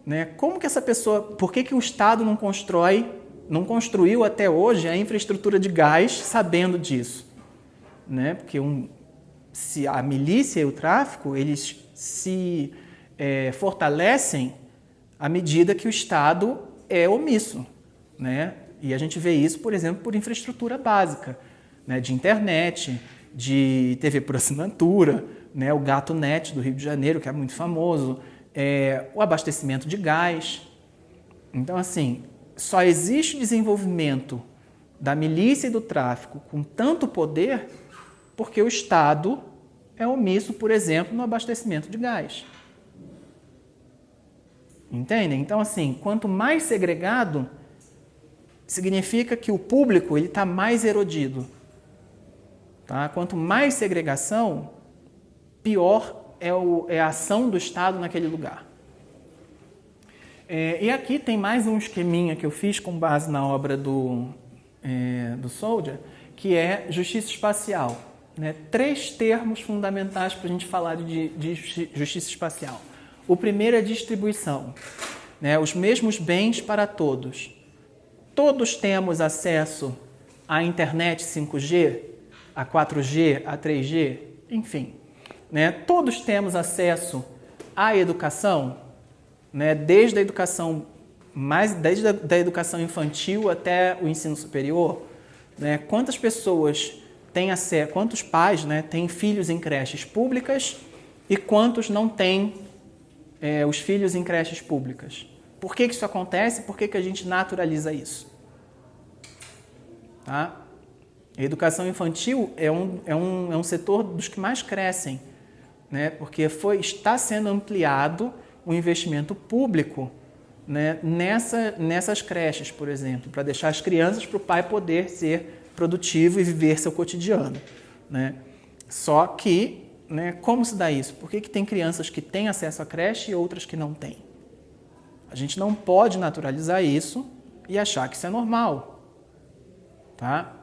né? Como que essa pessoa, por que o Estado não construiu até hoje a infraestrutura de gás sabendo disso? Né? Porque se a milícia e o tráfico, eles se fortalecem à medida que o Estado é omisso, né? E a gente vê isso, por exemplo, por infraestrutura básica, né? De internet, de TV por assinatura, né? O GatoNet do Rio de Janeiro, que é muito famoso, o abastecimento de gás. Então, assim, só existe desenvolvimento da milícia e do tráfico com tanto poder porque o Estado é omisso, por exemplo, no abastecimento de gás. Entendem? Então, assim, quanto mais segregado, significa que o público está mais erodido. Tá? Quanto mais segregação, pior é a ação do Estado naquele lugar. E aqui tem mais um esqueminha que eu fiz com base na obra do Soldier, que é justiça espacial. Né? 3 termos fundamentais para a gente falar de justiça espacial. O primeiro é distribuição. né? Os mesmos bens para todos. Todos temos acesso à internet 5G, a 4G, a 3G, enfim, né? Todos temos acesso à educação, né? Desde a educação desde a educação infantil até o ensino superior, né? Quantas pessoas têm acesso, quantos pais, né, têm filhos em creches públicas e quantos não têm os filhos em creches públicas? Por que isso acontece? Por que a gente naturaliza isso? Tá? A educação infantil é um setor dos que mais crescem, né? Porque está sendo ampliado o investimento público, né, nessas creches, por exemplo, para deixar as crianças para o pai poder ser produtivo e viver seu cotidiano, né? Só que, né, como se dá isso? Por que tem crianças que têm acesso à creche e outras que não têm? A gente não pode naturalizar isso e achar que isso é normal. Tá?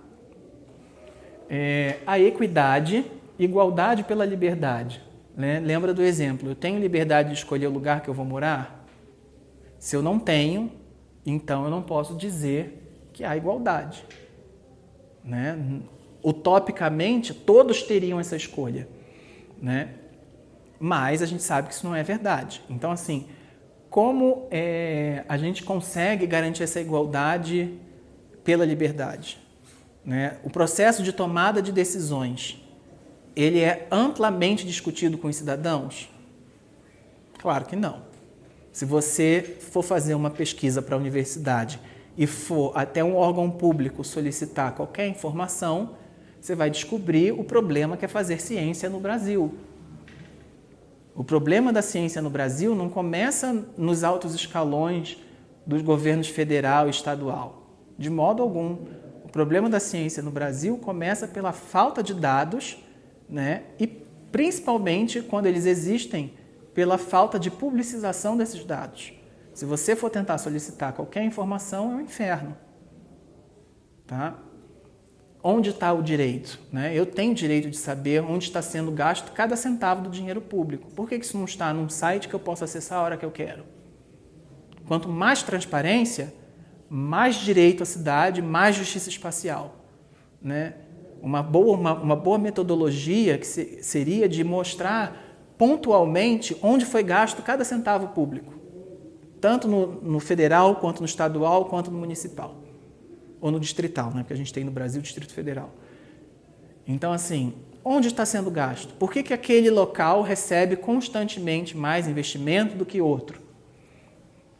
A equidade, igualdade pela liberdade. Né? Lembra do exemplo, eu tenho liberdade de escolher o lugar que eu vou morar? Se eu não tenho, então eu não posso dizer que há igualdade. Né? Utopicamente, todos teriam essa escolha. Né? Mas a gente sabe que isso não é verdade. Então, assim, como a gente consegue garantir essa igualdade pela liberdade? Né? O processo de tomada de decisões, ele é amplamente discutido com os cidadãos? Claro que não. Se você for fazer uma pesquisa para a universidade e for até um órgão público solicitar qualquer informação, você vai descobrir o problema que é fazer ciência no Brasil. O problema da ciência no Brasil não começa nos altos escalões dos governos federal e estadual, de modo algum. O problema da ciência no Brasil começa pela falta de dados, né? E principalmente quando eles existem, pela falta de publicização desses dados. Se você for tentar solicitar qualquer informação, é um inferno. Tá? Onde está o direito? Né? Eu tenho direito de saber onde está sendo gasto cada centavo do dinheiro público. Por que isso não está num site que eu posso acessar a hora que eu quero? Quanto mais transparência, mais direito à cidade, mais justiça espacial. Né? Uma boa metodologia que seria de mostrar pontualmente onde foi gasto cada centavo público, tanto no federal, quanto no estadual, quanto no municipal, ou no distrital, né? Porque a gente tem no Brasil o Distrito Federal. Então, assim, onde está sendo gasto? Por que aquele local recebe constantemente mais investimento do que outro?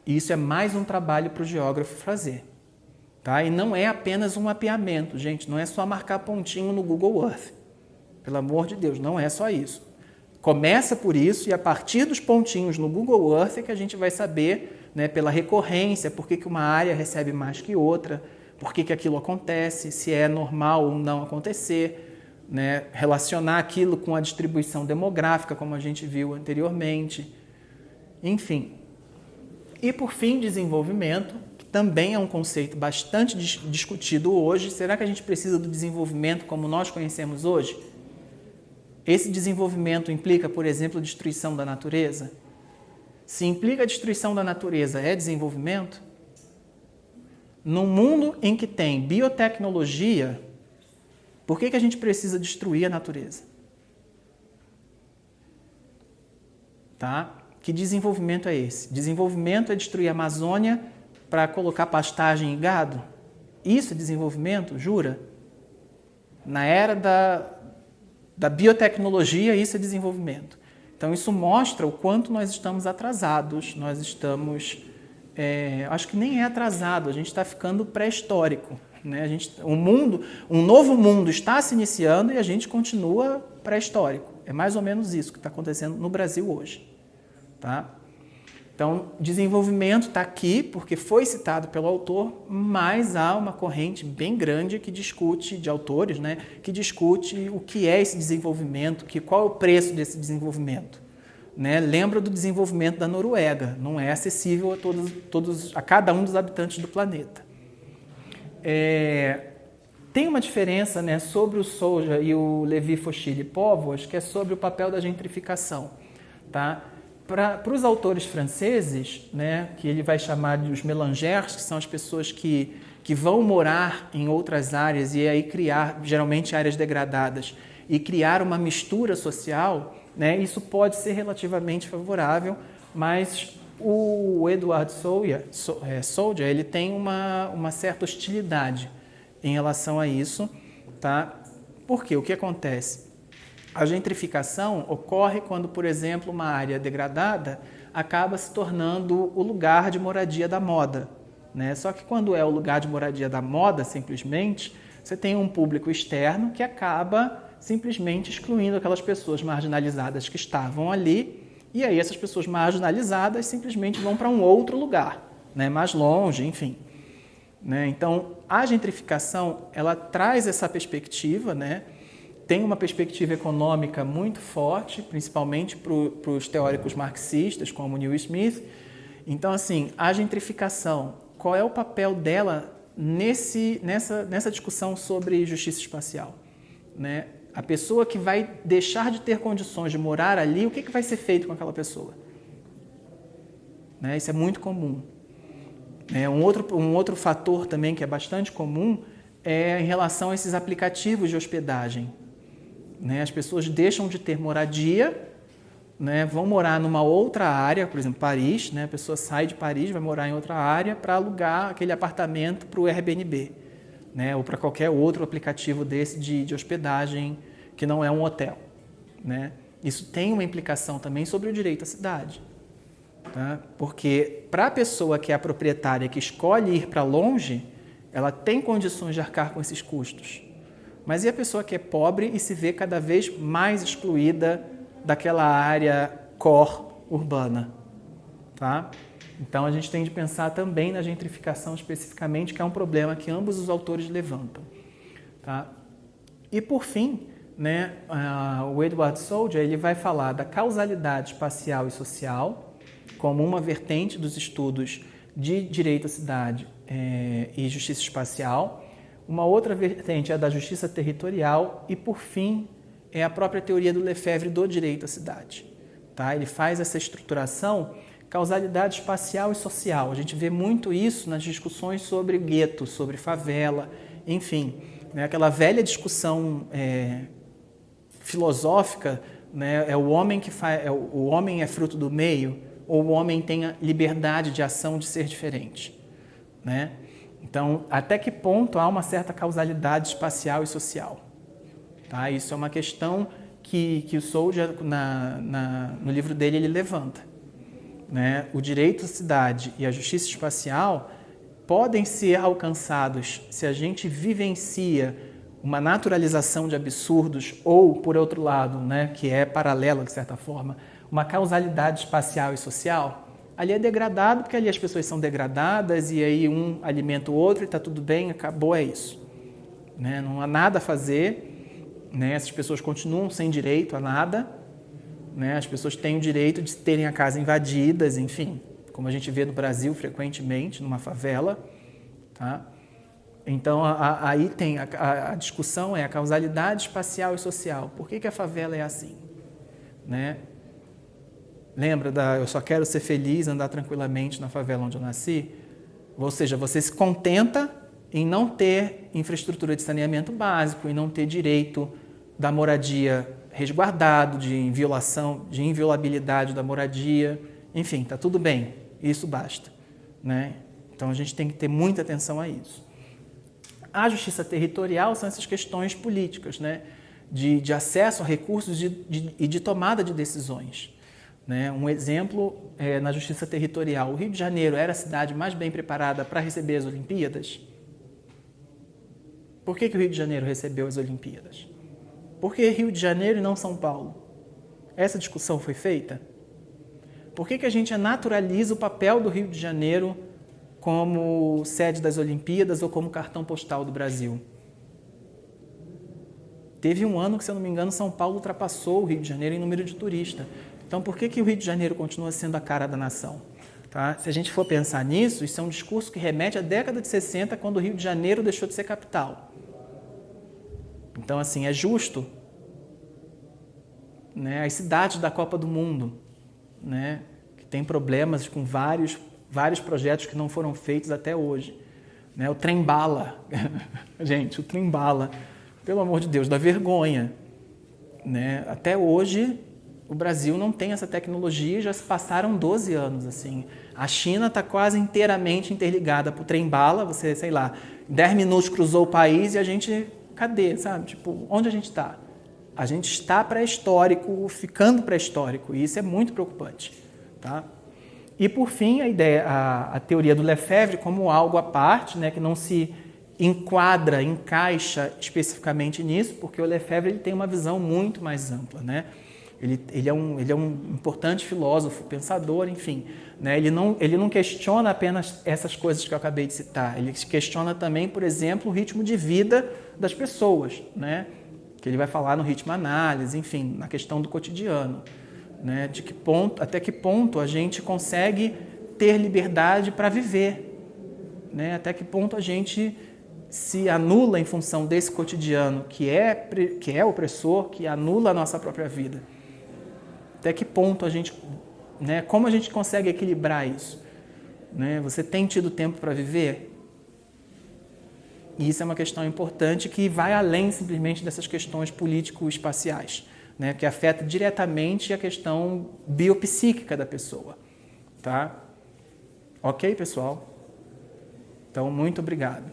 Isso é mais um trabalho para o geógrafo fazer. Tá? E não é apenas um mapeamento, gente, não é só marcar pontinho no Google Earth. Pelo amor de Deus, não é só isso. Começa por isso e a partir dos pontinhos no Google Earth é que a gente vai saber, né, pela recorrência, por que uma área recebe mais que outra, por que aquilo acontece, se é normal ou não acontecer, né, relacionar aquilo com a distribuição demográfica, como a gente viu anteriormente. Enfim. E por fim, desenvolvimento, que também é um conceito bastante discutido hoje. Será que a gente precisa do desenvolvimento como nós conhecemos hoje? Esse desenvolvimento implica, por exemplo, a destruição da natureza? Se implica a destruição da natureza, é desenvolvimento? Num mundo em que tem biotecnologia, por que a gente precisa destruir a natureza? Tá? Que desenvolvimento é esse? Desenvolvimento é destruir a Amazônia para colocar pastagem e gado? Isso é desenvolvimento? Jura? Na era da biotecnologia, isso é desenvolvimento. Então, isso mostra o quanto nós estamos atrasados, nós estamos... acho que nem é atrasado, a gente está ficando pré-histórico. Né? Um novo mundo está se iniciando e a gente continua pré-histórico. É mais ou menos isso que está acontecendo no Brasil hoje. Tá? Então, desenvolvimento está aqui porque foi citado pelo autor, mas há uma corrente bem grande que discute, de autores, né, que discute o que é esse desenvolvimento, qual é o preço desse desenvolvimento. Né? Lembra do desenvolvimento da Noruega, não é acessível a cada um dos habitantes do planeta. Tem uma diferença, né, sobre o Souza e o Levi Foschini Póvoas, que é sobre o papel da gentrificação. Tá? Para os autores franceses, né, que ele vai chamar de os mélangeurs, que são as pessoas que vão morar em outras áreas e aí criar, geralmente áreas degradadas, e criar uma mistura social, né, isso pode ser relativamente favorável, mas o Edward Soldier, ele tem uma certa hostilidade em relação a isso, tá? Por quê? O que acontece? A gentrificação ocorre quando, por exemplo, uma área degradada acaba se tornando o lugar de moradia da moda, né? Só que quando é o lugar de moradia da moda, simplesmente, você tem um público externo que acaba simplesmente excluindo aquelas pessoas marginalizadas que estavam ali, e aí essas pessoas marginalizadas simplesmente vão para um outro lugar, né? Mais longe, enfim. Né? Então, a gentrificação, ela traz essa perspectiva, né? Tem uma perspectiva econômica muito forte, principalmente para os teóricos marxistas, como Neil Smith. Então, assim, a gentrificação, qual é o papel dela nessa discussão sobre justiça espacial? Né? A pessoa que vai deixar de ter condições de morar ali, o que vai ser feito com aquela pessoa? Né? Isso é muito comum. Um outro fator também que é bastante comum é em relação a esses aplicativos de hospedagem. Né? As pessoas deixam de ter moradia, né? Vão morar numa outra área, por exemplo, Paris, né? A pessoa sai de Paris, vai morar em outra área para alugar aquele apartamento para o Airbnb, né? Ou para qualquer outro aplicativo desse de hospedagem que não é um hotel. Né? Isso tem uma implicação também sobre o direito à cidade. Tá? Porque para a pessoa que é a proprietária, que escolhe ir para longe, ela tem condições de arcar com esses custos. Mas e a pessoa que é pobre e se vê cada vez mais excluída daquela área core urbana? Tá? Então a gente tem de pensar também na gentrificação especificamente, que é um problema que ambos os autores levantam. Tá? E por fim, né, o Edward Soldier ele vai falar da causalidade espacial e social como uma vertente dos estudos de direito à cidade e justiça espacial. Uma outra vertente é a da justiça territorial e, por fim, é a própria teoria do Lefebvre do direito à cidade. Tá? Ele faz essa estruturação, causalidade espacial e social. A gente vê muito isso nas discussões sobre gueto, sobre favela, enfim. Né? Aquela velha discussão filosófica, né? O homem é fruto do meio, ou o homem tem a liberdade de ação de ser diferente. Né? Então, até que ponto há uma certa causalidade espacial e social? Tá? Isso é uma questão que o Soldier, no livro dele, ele levanta. Né? O direito à cidade e a justiça espacial podem ser alcançados se a gente vivencia uma naturalização de absurdos ou, por outro lado, né, que é paralelo, de certa forma, uma causalidade espacial e social. Ali é degradado porque ali as pessoas são degradadas e aí um alimenta o outro e está tudo bem, acabou, é isso. Né? Não há nada a fazer, né? Essas pessoas continuam sem direito a nada, né? As pessoas têm o direito de terem a casa invadidas, enfim, como a gente vê no Brasil frequentemente, numa favela. Tá? Então, aí tem a discussão é a causalidade espacial e social. Por que a favela é assim? Né? Lembra eu só quero ser feliz, andar tranquilamente na favela onde eu nasci? Ou seja, você se contenta em não ter infraestrutura de saneamento básico, em não ter direito da moradia resguardado, de inviolabilidade da moradia. Enfim, está tudo bem, isso basta. Né? Então, a gente tem que ter muita atenção a isso. A justiça territorial são essas questões políticas, né? de acesso a recursos e de tomada de decisões. Né? Um exemplo é na justiça territorial. O Rio de Janeiro era a cidade mais bem preparada para receber as Olimpíadas? Por que o Rio de Janeiro recebeu as Olimpíadas? Por que Rio de Janeiro e não São Paulo? Essa discussão foi feita? Por que a gente naturaliza o papel do Rio de Janeiro como sede das Olimpíadas ou como cartão postal do Brasil? Teve um ano que, se eu não me engano, São Paulo ultrapassou o Rio de Janeiro em número de turistas. Então, por que o Rio de Janeiro continua sendo a cara da nação? Tá? Se a gente for pensar nisso, isso é um discurso que remete à década de 60, quando o Rio de Janeiro deixou de ser capital. Então, assim, é justo, né? As cidades da Copa do Mundo, né? Que tem problemas com vários projetos que não foram feitos até hoje, né? O trem-bala, gente, o trem-bala, pelo amor de Deus, dá vergonha, né? Até hoje o Brasil não tem essa tecnologia, já se passaram 12 anos, assim. A China está quase inteiramente interligada para o trem-bala, você, sei lá, em 10 minutos cruzou o país e a gente, cadê, sabe? Tipo, onde a gente está? A gente está pré-histórico, ficando pré-histórico, e isso é muito preocupante, tá? E, por fim, a teoria do Lefebvre como algo à parte, né, que não se encaixa especificamente nisso, porque o Lefebvre ele tem uma visão muito mais ampla, né? Ele é um importante filósofo, pensador, enfim, né? Ele não questiona apenas essas coisas que eu acabei de citar, ele questiona também, por exemplo, o ritmo de vida das pessoas, né? Que ele vai falar no ritmo análise, enfim, na questão do cotidiano, né? Até que ponto a gente consegue ter liberdade para viver, né? Até que ponto a gente se anula em função desse cotidiano que é opressor, que anula a nossa própria vida. Até que ponto a gente, né? Como a gente consegue equilibrar isso, né? Você tem tido tempo para viver? E isso é uma questão importante que vai além simplesmente dessas questões político-espaciais, né, que afeta diretamente a questão biopsíquica da pessoa, tá? Ok, pessoal? Então, muito obrigado.